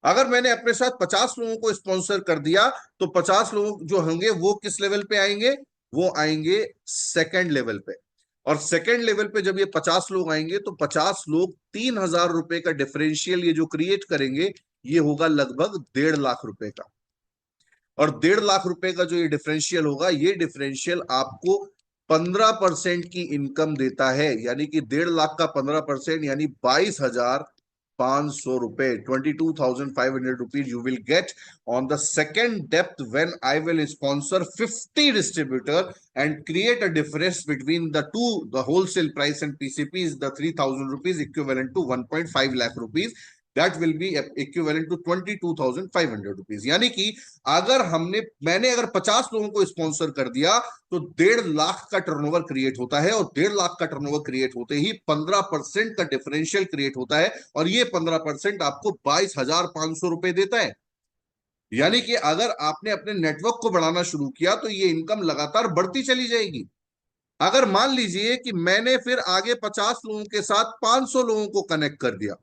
अगर मैंने अपने साथ 50 लोगों को स्पॉन्सर कर दिया तो 50 लोग जो होंगे वो किस लेवल पे आएंगे, वो आएंगे सेकंड लेवल पे। और सेकंड लेवल पे जब ये 50 लोग आएंगे तो 50 लोग 3,000 रुपए का डिफरेंशियल ये जो क्रिएट करेंगे, ये होगा लगभग 1.5 लाख रुपए का। और 1.5 लाख रुपए का जो ये डिफरेंशियल होगा, ये डिफरेंशियल आपको 15% की इनकम देता है, यानी कि 1.5 लाख का 15% यानी 22,500 रुपए, 22,500 rupees you will get on the second depth when I will sponsor 50 distributor and create a difference between the two. The wholesale price and PCP is the 3,000 rupees equivalent to 1.5 lakh rupees. That will be equivalent to 22,500 rupees. यानी कि अगर मैंने अगर 50 लोगों को स्पॉन्सर कर दिया तो 1.5 लाख का टर्नओवर क्रिएट होता है, और 1.5 लाख का टर्नओवर क्रिएट होते ही 15% का डिफरेंशियल क्रिएट होता है, और ये 15% आपको 22,500 रुपए देता है। यानी कि अगर आपने अपने नेटवर्क को बढ़ाना शुरू किया तो ये इनकम लगातार बढ़ती चली जाएगी। अगर मान लीजिए कि मैंने फिर आगे 50 लोगों के साथ 500 लोगों को कनेक्ट कर दिया,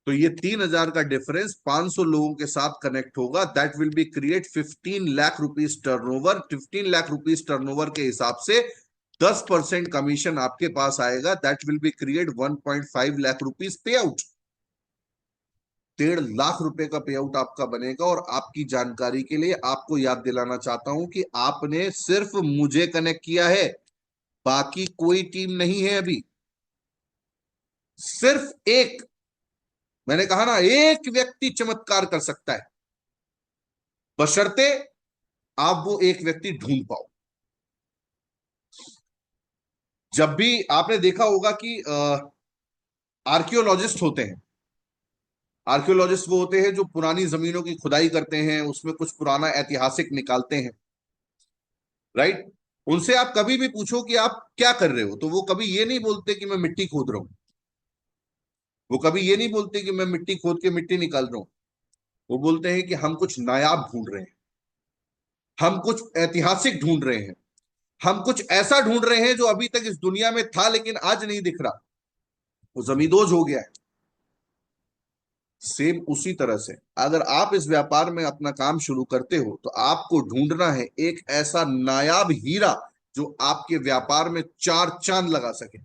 तो ये 3,000 का डिफरेंस 500 लोगों के साथ कनेक्ट होगा, that will be create 15 lakh rupees turnover. 15 lakh rupees turnover के हिसाब से 10% कमीशन आपके पास आएगा, that will be create 1.5 lakh rupees पे आउट। 1.5 लाख रुपए का पे आउट आपका बनेगा। और आपकी जानकारी के लिए आपको याद दिलाना चाहता हूं कि आपने सिर्फ मुझे कनेक्ट किया है, बाकी कोई टीम नहीं है अभी। सिर्फ एक, मैंने कहा ना, एक व्यक्ति चमत्कार कर सकता है, बशर्ते आप वो एक व्यक्ति ढूंढ पाओ। जब भी आपने देखा होगा कि आर्कियोलॉजिस्ट होते हैं, आर्कियोलॉजिस्ट वो होते हैं जो पुरानी जमीनों की खुदाई करते हैं, उसमें कुछ पुराना ऐतिहासिक निकालते हैं, राइट। उनसे आप कभी भी पूछो कि आप क्या कर रहे हो, तो वो कभी ये नहीं बोलते कि मैं मिट्टी खोद रहा हूं, वो कभी ये नहीं बोलते कि मैं मिट्टी खोद के मिट्टी निकाल रहा हूं। वो बोलते हैं कि हम कुछ नायाब ढूंढ रहे हैं, हम कुछ ऐतिहासिक ढूंढ रहे हैं, हम कुछ ऐसा ढूंढ रहे हैं जो अभी तक इस दुनिया में था लेकिन आज नहीं दिख रहा, वो जमींदोज हो गया है। सेम उसी तरह से अगर आप इस व्यापार में अपना काम शुरू करते हो तो आपको ढूंढना है एक ऐसा नायाब हीरा जो आपके व्यापार में चार चांद लगा सके।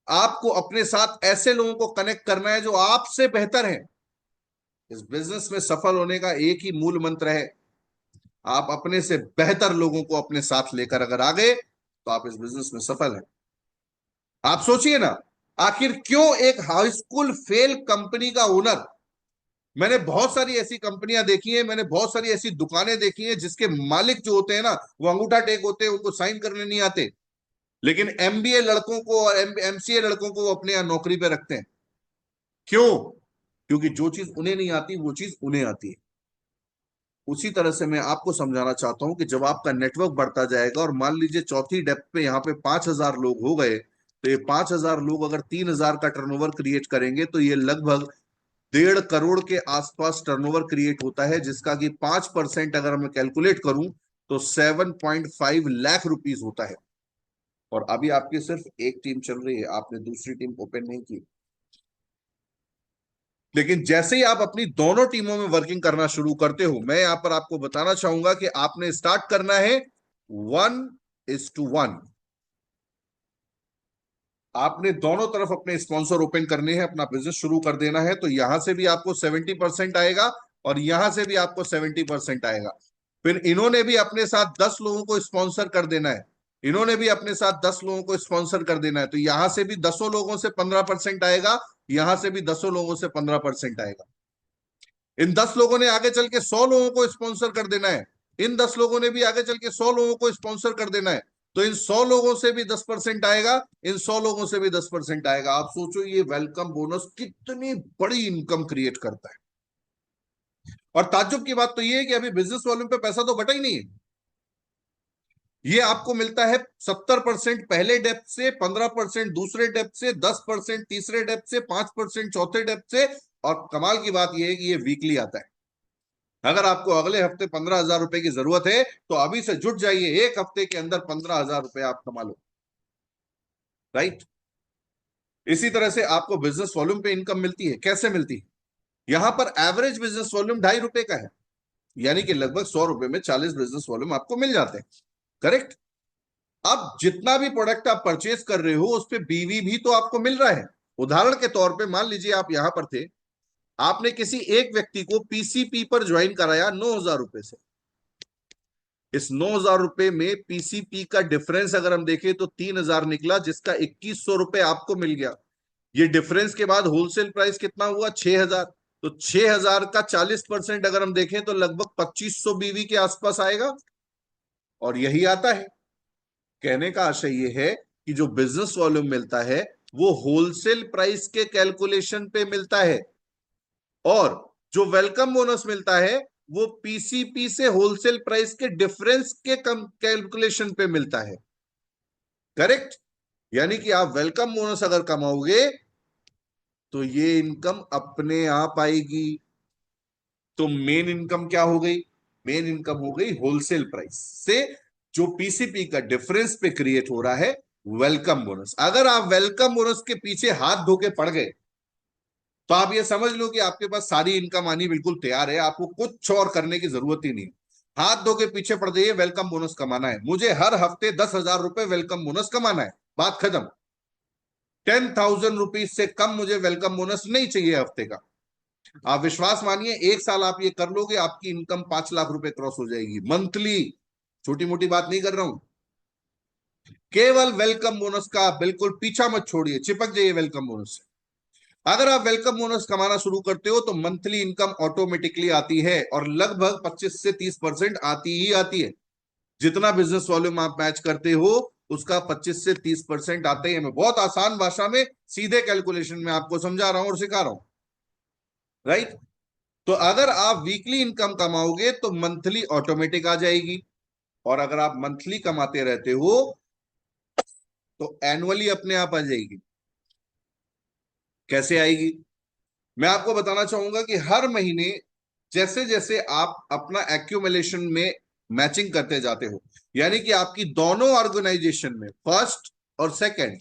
आपको अपने साथ ऐसे लोगों को कनेक्ट करना है जो आपसे बेहतर हैं। इस बिजनेस में सफल होने का एक ही मूल मंत्र है, आप अपने से बेहतर लोगों को अपने साथ लेकर अगर आ गए तो आप इस बिजनेस में सफल हैं। आप सोचिए ना, आखिर क्यों एक हाई स्कूल फेल कंपनी का ओनर, मैंने बहुत सारी ऐसी कंपनियां देखी हैं, मैंने बहुत सारी ऐसी दुकानें देखी हैं जिसके मालिक जो होते हैं ना, वो अंगूठा टेक होते हैं, उनको साइन करने नहीं आते, लेकिन एमबीए लड़कों को और एमसीए लड़कों को वो अपने यहां नौकरी पे रखते हैं। क्यों? क्योंकि जो चीज उन्हें नहीं आती वो चीज उन्हें आती है। उसी तरह से मैं आपको समझाना चाहता हूं कि जब आपका नेटवर्क बढ़ता जाएगा और मान लीजिए चौथी डेप्थ पे यहाँ पे 5,000 लोग हो गए, तो ये 5,000 लोग अगर 3,000 का टर्नओवर क्रिएट करेंगे तो ये लगभग 1.5 करोड़ के आसपास टर्नओवर क्रिएट होता है, जिसका कि 5% अगर मैं कैलकुलेट करूं तो 7.5 लाख रुपीस होता है। और अभी आपकी सिर्फ एक टीम चल रही है, आपने दूसरी टीम ओपन नहीं की। लेकिन जैसे ही आप अपनी दोनों टीमों में वर्किंग करना शुरू करते हो, मैं यहां पर आपको बताना चाहूंगा कि आपने स्टार्ट करना है 1:1। आपने दोनों तरफ अपने स्पॉन्सर ओपन करने हैं, अपना बिजनेस शुरू कर देना है, तो यहां से भी आपको 70% आएगा और यहां से भी आपको 70% आएगा। फिर इन्होंने भी अपने साथ 10 लोगों को स्पॉन्सर कर देना है, इन्होंने भी अपने साथ 10 लोगों को स्पॉन्सर कर देना है, तो यहां से भी 10 लोगों से 15% आएगा, यहां से भी 10 लोगों से 15% आएगा। इन 10 लोगों ने आगे चल के 100 लोगों को स्पॉन्सर कर देना है, इन 10 लोगों ने भी आगे चल के 100 लोगों को स्पॉन्सर कर देना है, तो इन 100 लोगों से भी 10% आएगा, इन 100 लोगों से भी 10% आएगा। आप सोचो ये वेलकम बोनस कितनी बड़ी इनकम क्रिएट करता है। और ताज्जुब की बात तो ये है कि अभी बिजनेस वॉल्यूम पे पैसा तो बटा ही नहीं है। ये आपको मिलता है 70% पहले डेप्थ से, 15% दूसरे डेप्थ से, 10% तीसरे डेप्थ से, 5% चौथे डेप्थ से। और कमाल की बात यह है कि ये वीकली आता है। अगर आपको अगले हफ्ते 15,000 रुपए की जरूरत है तो अभी से जुट जाइए, एक हफ्ते के अंदर 15,000 रुपए आप कमा लो, राइट। इसी तरह से आपको बिजनेस वॉल्यूम पे इनकम मिलती है। कैसे मिलती है? यहां पर एवरेज बिजनेस वॉल्यूम ₹2.5 का है, यानी कि लगभग 100 रुपए में 40 बिजनेस वॉल्यूम आपको मिल जाते हैं, करेक्ट। अब जितना भी प्रोडक्ट आप परचेज कर रहे हो उस पर बीवी भी तो आपको मिल रहा है। उदाहरण के तौर पे मान लीजिए आप यहां पर थे, आपने किसी एक व्यक्ति को पीसीपी पर ज्वाइन कराया 9,000 रुपए से। इस 9,000 रुपए में पीसीपी का डिफरेंस अगर हम देखें तो 3,000 निकला, जिसका 2,100 रुपए आपको मिल गया। ये डिफरेंस के बाद होलसेल प्राइस कितना हुआ? 6,000। तो 6,000 का 40% अगर हम देखें तो लगभग 2,500 बीवी के आसपास आएगा। और यही आता है। कहने का आशय ये है कि जो बिजनेस वॉल्यूम मिलता है वो होलसेल प्राइस के कैलकुलेशन पे मिलता है, और जो वेलकम बोनस मिलता है वो पीसीपी से होलसेल प्राइस के डिफरेंस के कम कैलकुलेशन पे मिलता है। करेक्ट? यानी कि आप वेलकम बोनस अगर कमाओगे तो ये इनकम अपने आप आएगी। तो मेन इनकम क्या हो गई? मेन इनकम हो गई होलसेल प्राइस से जो पीसीपी का डिफरेंस पे क्रिएट हो रहा है, वेलकम बोनस। अगर आप वेलकम बोनस के पीछे हाथ धो के पड़ गए तो आप ये समझ लो कि आपके पास सारी इनकम आनी बिल्कुल तैयार है, आपको कुछ और करने की जरूरत ही नहीं। हाथ धो के पीछे पड़ जाइए, वेलकम बोनस कमाना है, मुझे हर हफ्ते 10,000 रुपए वेलकम बोनस कमाना है, बात खत्म। 10,000 रुपीज से कम मुझे वेलकम बोनस नहीं चाहिए हफ्ते का। आप विश्वास मानिए, 1 साल आप ये कर लोगे, आपकी इनकम 5 लाख रुपए क्रॉस हो जाएगी मंथली। छोटी मोटी बात नहीं कर रहा हूं। केवल वेलकम बोनस का बिल्कुल पीछा मत छोड़िए, चिपक जाइए वेलकम बोनस से। अगर आप वेलकम बोनस कमाना शुरू करते हो तो मंथली इनकम ऑटोमेटिकली आती है, और लगभग 25 से 30% आती ही आती है। जितना बिजनेस वॉल्यूम आप मैच करते हो उसका 25 से 30% आते ही है। मैं बहुत आसान भाषा में सीधे कैलकुलेशन में आपको समझा रहा हूं और सिखा रहा हूं, राइट? तो अगर आप वीकली इनकम कमाओगे तो मंथली ऑटोमेटिक आ जाएगी, और अगर आप मंथली कमाते रहते हो तो एनुअली अपने आप आ जाएगी। कैसे आएगी? मैं आपको बताना चाहूंगा कि हर महीने जैसे जैसे आप अपना एक्यूमुलेशन में मैचिंग करते जाते हो, यानी कि आपकी दोनों ऑर्गेनाइजेशन में फर्स्ट और second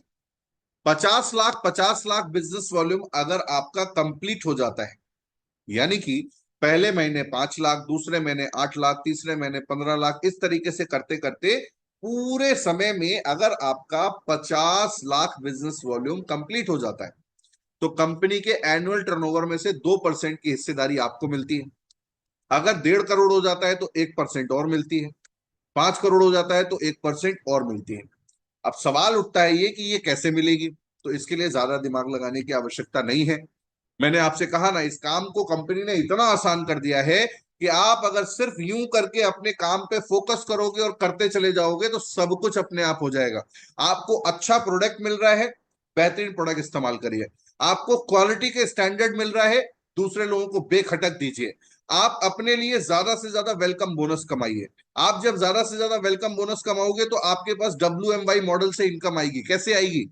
50 lakh 50 lakh business volume अगर आपका कंप्लीट हो जाता है, यानी कि पहले महीने 5 लाख, दूसरे महीने 8 लाख, तीसरे महीने 15 लाख, इस तरीके से करते करते पूरे समय में अगर आपका 50 लाख बिजनेस वॉल्यूम कंप्लीट हो जाता है तो कंपनी के एनुअल टर्नओवर में से 2% की हिस्सेदारी आपको मिलती है। अगर 1.5 करोड़ हो जाता है तो 1% और मिलती है, 5 करोड़ हो जाता है तो 1% और मिलती है। अब सवाल उठता है ये कि ये कैसे मिलेगी? तो इसके लिए ज्यादा दिमाग लगाने की आवश्यकता नहीं है। मैंने आपसे कहा ना, इस काम को कंपनी ने इतना आसान कर दिया है कि आप अगर सिर्फ यूं करके अपने काम पे फोकस करोगे और करते चले जाओगे तो सब कुछ अपने आप हो जाएगा। आपको अच्छा प्रोडक्ट मिल रहा है, बेहतरीन प्रोडक्ट इस्तेमाल करिए। आपको क्वालिटी के स्टैंडर्ड मिल रहा है, दूसरे लोगों को बेखटक दीजिए। आप अपने लिए ज्यादा से ज्यादा वेलकम बोनस कमाइए। आप जब ज्यादा से ज्यादा वेलकम बोनस कमाओगे तो आपके पास WMY मॉडल से इनकम आएगी। कैसे आएगी?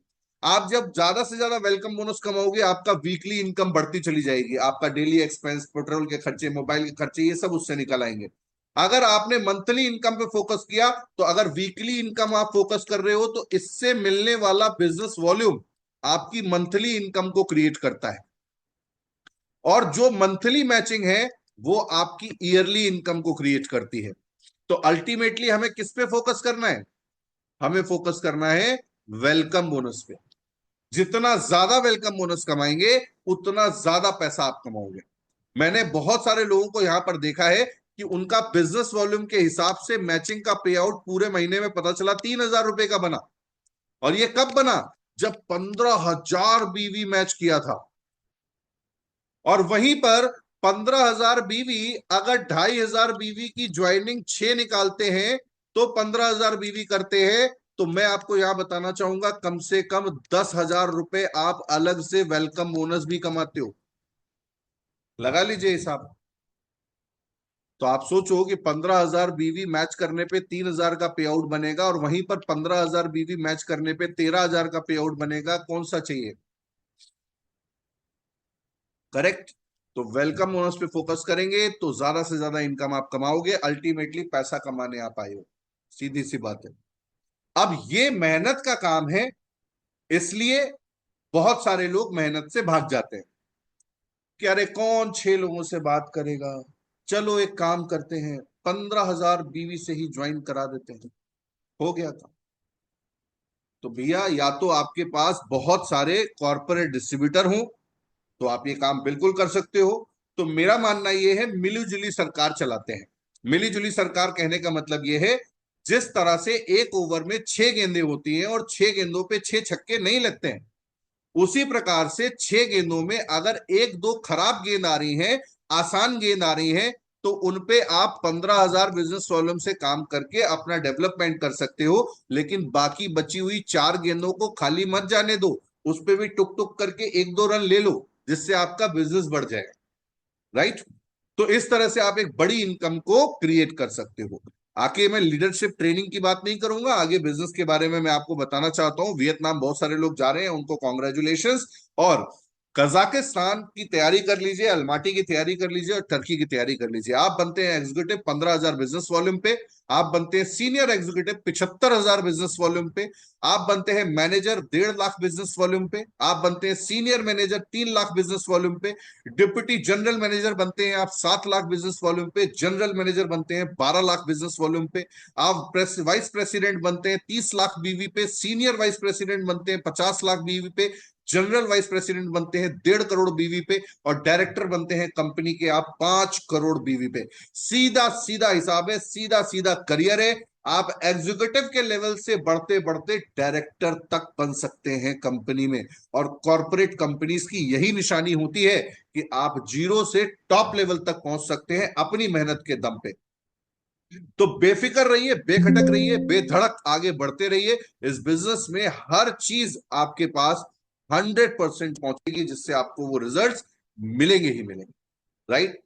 आप जब ज्यादा से ज्यादा वेलकम बोनस कमाओगे आपका वीकली इनकम बढ़ती चली जाएगी, आपका डेली एक्सपेंस, पेट्रोल के खर्चे, मोबाइल के खर्चे, ये सब उससे निकल आएंगे। अगर आपने मंथली इनकम पे फोकस किया तो अगर वीकली इनकम आप फोकस कर रहे हो तो इससे मिलने वाला बिजनेस वॉल्यूम आपकी मंथली इनकम को क्रिएट करता है, और जो मंथली मैचिंग है वो आपकी ईयरली इनकम को क्रिएट करती है। तो अल्टीमेटली हमें किस पे फोकस करना है? हमें फोकस करना है वेलकम बोनस पे। जितना ज्यादा वेलकम बोनस कमाएंगे उतना ज्यादा पैसा आप कमाओगे। मैंने बहुत सारे लोगों को यहां पर देखा है कि उनका बिजनेस वॉल्यूम के हिसाब से मैचिंग का पे आउट पूरे महीने में पता चला 3,000 रुपए का बना। और ये कब बना? जब 15,000 बीवी मैच किया था। और वहीं पर 15,000 बीवी अगर 2,500 बीवी की ज्वाइनिंग 6 निकालते हैं तो 15,000 बीवी करते हैं। तो मैं आपको यहां बताना चाहूंगा कम से कम 10,000 रुपए आप अलग से वेलकम बोनस भी कमाते हो। लगा लीजिए हिसाब। तो आप सोचो कि 15,000 बीवी मैच करने पे 3,000 का पे आउट बनेगा, और वहीं पर 15,000 बीवी मैच करने पे 13,000 का पे आउट बनेगा। कौन सा चाहिए? करेक्ट? तो वेलकम बोनस पे फोकस करेंगे तो ज्यादा से ज्यादा इनकम आप कमाओगे, अल्टीमेटली पैसा कमाने आप आए हो। सीधी सी बात है। अब ये मेहनत का काम है, इसलिए बहुत सारे लोग मेहनत से भाग जाते हैं कि अरे कौन 6 लोगों से बात करेगा, चलो एक काम करते हैं 15,000 बीवी से ही ज्वाइन करा देते हैं, हो गया काम। तो भैया, या तो आपके पास बहुत सारे कॉरपोरेट डिस्ट्रीब्यूटर हों तो आप ये काम बिल्कुल कर सकते हो। तो मेरा मानना ये है, मिली-जुली सरकार चलाते हैं। मिली-जुली सरकार कहने का मतलब ये है, जिस तरह से एक ओवर में 6 गेंदें होती हैं और 6 गेंदों पे 6 छक्के नहीं लगते हैं, उसी प्रकार से 6 गेंदों में अगर एक दो खराब गेंद आ रही हैं, आसान गेंद आ रही हैं, तो उनपे आप 15,000 बिजनेस वॉल्यूम से काम करके अपना डेवलपमेंट कर सकते हो। लेकिन बाकी बची हुई 4 गेंदों को खाली मत जाने दो। उस पे भी टुक टुक करके एक दो रन ले लो, जिससे आपका बिजनेस बढ़ जाएगा। राइट। तो इस तरह से आप एक बड़ी इनकम को क्रिएट कर सकते हो। आगे मैं लीडरशिप ट्रेनिंग की बात नहीं करूंगा, आगे बिजनेस के बारे में मैं आपको बताना चाहता हूं। वियतनाम बहुत सारे लोग जा रहे हैं, उनको कॉन्ग्रेचुलेशंस। और कजाकिस्तान की तैयारी कर लीजिए, अलमाटी की तैयारी कर लीजिए और टर्की की तैयारी कर लीजिए। आप बनते हैं एग्जीक्यूटिव 15,000 बिजनेस वॉल्यूम पे, आप बनते हैं सीनियर एग्जीक्यूटिव 75,000 बिजनेस वॉल्यूम पे, आप बनते हैं मैनेजर 1.5 लाख बिजनेस वॉल्यूम पे, आप बनते हैं senior manager 3 lakh business volume पे, डिप्टी जनरल मैनेजर बनते हैं आप 7 लाख बिजनेस वॉल्यूम पे, जनरल मैनेजर बनते हैं 12 लाख बिजनेस वॉल्यूम पे, आप वाइस प्रेसिडेंट बनते हैं 30 लाख बीवी पे, सीनियर वाइस प्रेसिडेंट बनते हैं 50 लाख बीवी पे, जनरल वाइस प्रेसिडेंट बनते हैं 1.5 करोड़ बीवी पे, और डायरेक्टर बनते हैं कंपनी के आप 5 करोड़ बीवी पे। सीधा सीधा हिसाब है, सीधा सीधा करियर है। आप एग्जीक्यूटिव के लेवल से बढ़ते बढ़ते डायरेक्टर तक बन सकते हैं कंपनी में। और कॉर्पोरेट कंपनीज की यही निशानी होती है कि आप जीरो से टॉप लेवल तक पहुंच सकते हैं अपनी मेहनत के दम पे। तो बेफिक्र रहिए, बेखटक रहिए, बेधड़क आगे बढ़ते रहिए। इस बिजनेस में हर चीज आपके पास 100% पहुंचेगी, जिससे आपको वो रिजल्ट्स मिलेंगे ही मिलेंगे। राइट।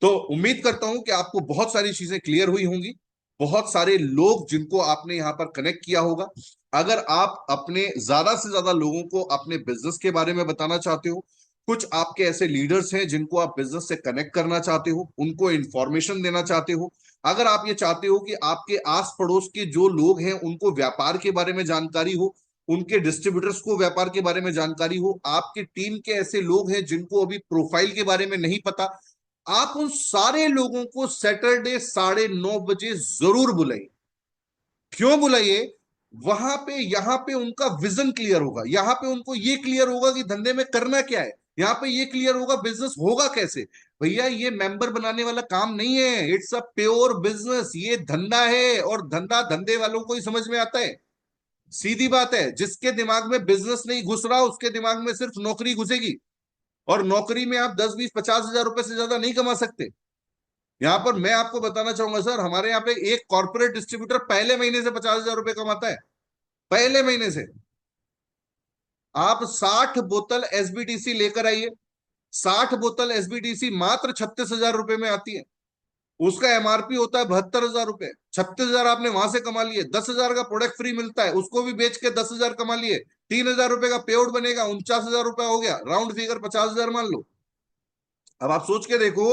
तो उम्मीद करता हूं कि आपको बहुत सारी चीजें क्लियर हुई होंगी, बहुत सारे लोग जिनको आपने यहां पर कनेक्ट किया होगा। अगर आप अपने ज्यादा से ज्यादा लोगों को अपने बिजनेस के बारे में बताना चाहते हो, कुछ आपके ऐसे लीडर्स हैं जिनको आप बिजनेस से कनेक्ट करना चाहते हो, उनको इंफॉर्मेशन देना चाहते हो, अगर आप ये चाहते हो कि आपके आस पड़ोस के जो लोग हैं उनको व्यापार के बारे में जानकारी हो, उनके डिस्ट्रीब्यूटर्स को व्यापार के बारे में जानकारी हो, आपकी टीम के ऐसे लोग हैं जिनको अभी प्रोफाइल के बारे में नहीं पता, आप उन सारे लोगों को सैटरडे 9:30 बजे जरूर बुलाइए। क्यों बुलाइए? वहां पे यहां पे उनका विजन क्लियर होगा, यहां पे उनको ये क्लियर होगा कि धंधे में करना क्या है, यहां पे ये क्लियर होगा बिजनेस होगा कैसे। भैया ये मेंबर बनाने वाला काम नहीं है, इट्स अ प्योर बिजनेस, ये धंधा है। और धंधा धंधे वालों को ही समझ में आता है। सीधी बात है, जिसके दिमाग में बिजनेस नहीं घुस रहा उसके दिमाग में सिर्फ नौकरी घुसेगी, और नौकरी में आप 10, 20, 50 हजार रुपए से ज्यादा नहीं कमा सकते। यहां पर मैं आपको बताना चाहूंगा सर, हमारे यहाँ पे एक कॉर्पोरेट डिस्ट्रीब्यूटर पहले महीने से 50,000 रुपए कमाता है, पहले महीने से। आप 60 बोतल एसबीटीसी लेकर आइए, 60 बोतल एसबीटीसी मात्र 36,000 रुपए में आती है। उसका एमआरपी होता है 72,000 रुपए। 36,000 आपने वहां से कमा लिए, 10,000 का प्रोडक्ट फ्री मिलता है, उसको भी बेच के 10,000 कमा लिए, 3,000 रुपए का पे आउट बनेगा, 49,000 रुपए हो गया, राउंड फिगर 50,000 मान लो। अब आप सोच के देखो,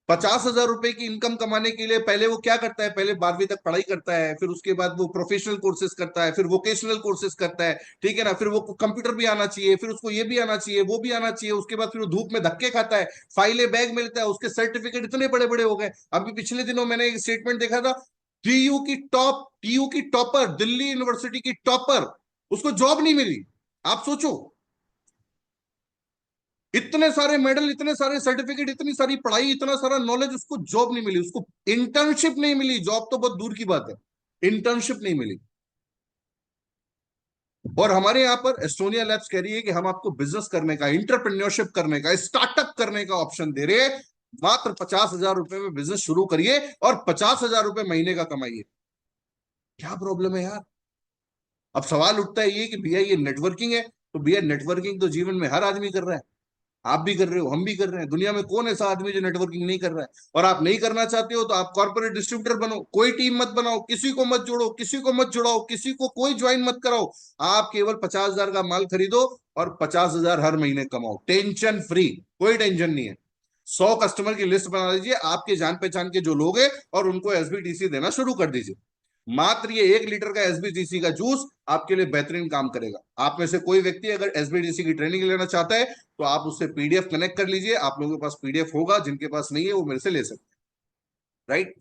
50,000 रुपए की इनकम कमाने के लिए पहले वो क्या करता है? पहले 12वीं तक पढ़ाई करता है, फिर उसके बाद वो प्रोफेशनल कोर्सेज करता है, फिर वोकेशनल कोर्सेज करता है, ठीक है ना, फिर वो कंप्यूटर भी आना चाहिए, फिर उसको ये भी आना चाहिए, वो भी आना चाहिए, उसके बाद फिर वो धूप में धक्के खाता है, फाइलें बैग मिलता है, उसके सर्टिफिकेट इतने बड़े बड़े हो गए। अभी पिछले दिनों मैंने एक स्टेटमेंट देखा था, टीयू की टॉपर, दिल्ली यूनिवर्सिटी की टॉपर, उसको जॉब नहीं मिली। आप सोचो, इतने सारे मेडल, इतने सारे सर्टिफिकेट, इतनी सारी पढ़ाई, इतना सारा नॉलेज, उसको जॉब नहीं मिली, उसको इंटर्नशिप नहीं मिली, जॉब तो बहुत दूर की बात है, इंटर्नशिप नहीं मिली। और हमारे यहाँ पर एस्टोनिया लैब्स कह रही है कि हम आपको बिजनेस करने का, इंटरप्रेन्योरशिप करने का, स्टार्टअप करने का ऑप्शन दे रहे हैं। मात्र 50,000 रुपए में बिजनेस शुरू करिए और 50,000 रुपए महीने का कमाइए। क्या प्रॉब्लम है यार? अब सवाल उठता है ये कि भैया ये नेटवर्किंग है, तो भैया नेटवर्किंग तो जीवन में हर आदमी कर रहा है, आप भी कर रहे हो, हम भी कर रहे हैं। दुनिया में कौन ऐसा आदमी जो नेटवर्किंग नहीं कर रहा है? और आप नहीं करना चाहते हो तो आप कॉर्पोरेट डिस्ट्रीब्यूटर बनो, कोई टीम मत बनाओ, किसी को मत जोड़ो, किसी को मत जुड़ाओ, किसी को कोई ज्वाइन मत कराओ। आप केवल 50,000 का माल खरीदो और 50,000 हर महीने कमाओ, टेंशन फ्री, कोई टेंशन नहीं है। 100 कस्टमर की लिस्ट बना लीजिए, आपके जान पहचान के जो लोग हैं, और उनको एसबीटीसी देना शुरू कर दीजिए। मात्र ये 1 लीटर का एसबीटीसी का जूस आपके लिए बेहतरीन काम करेगा। आप में से कोई व्यक्ति अगर एसबीटीसी की ट्रेनिंग लेना चाहता है तो आप उससे पीडीएफ कनेक्ट कर लीजिए, आप लोगों के पास पीडीएफ होगा, जिनके पास नहीं है वो मेरे से ले सकते हैं। राइट।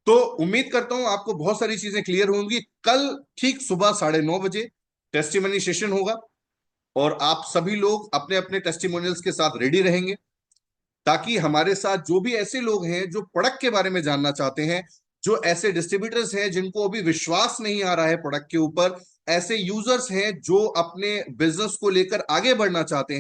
तो उम्मीद करता हूं आपको बहुत सारी चीजें क्लियर होंगी। कल ठीक सुबह 9:30 बजे टेस्टिमनी सेशन होगा, और आप सभी लोग अपने अपने टेस्टिमोनियल्स के साथ रेडी रहेंगे, ताकि हमारे साथ जो भी ऐसे लोग हैं जो प्रोडक्ट के बारे में जानना चाहते हैं, जो ऐसे डिस्ट्रीब्यूटर्स हैं जिनको अभी विश्वास नहीं आ रहा है प्रोडक्ट के ऊपर, ऐसे यूजर्स हैं जो अपने बिजनेस को लेकर आगे बढ़ना चाहते हैं,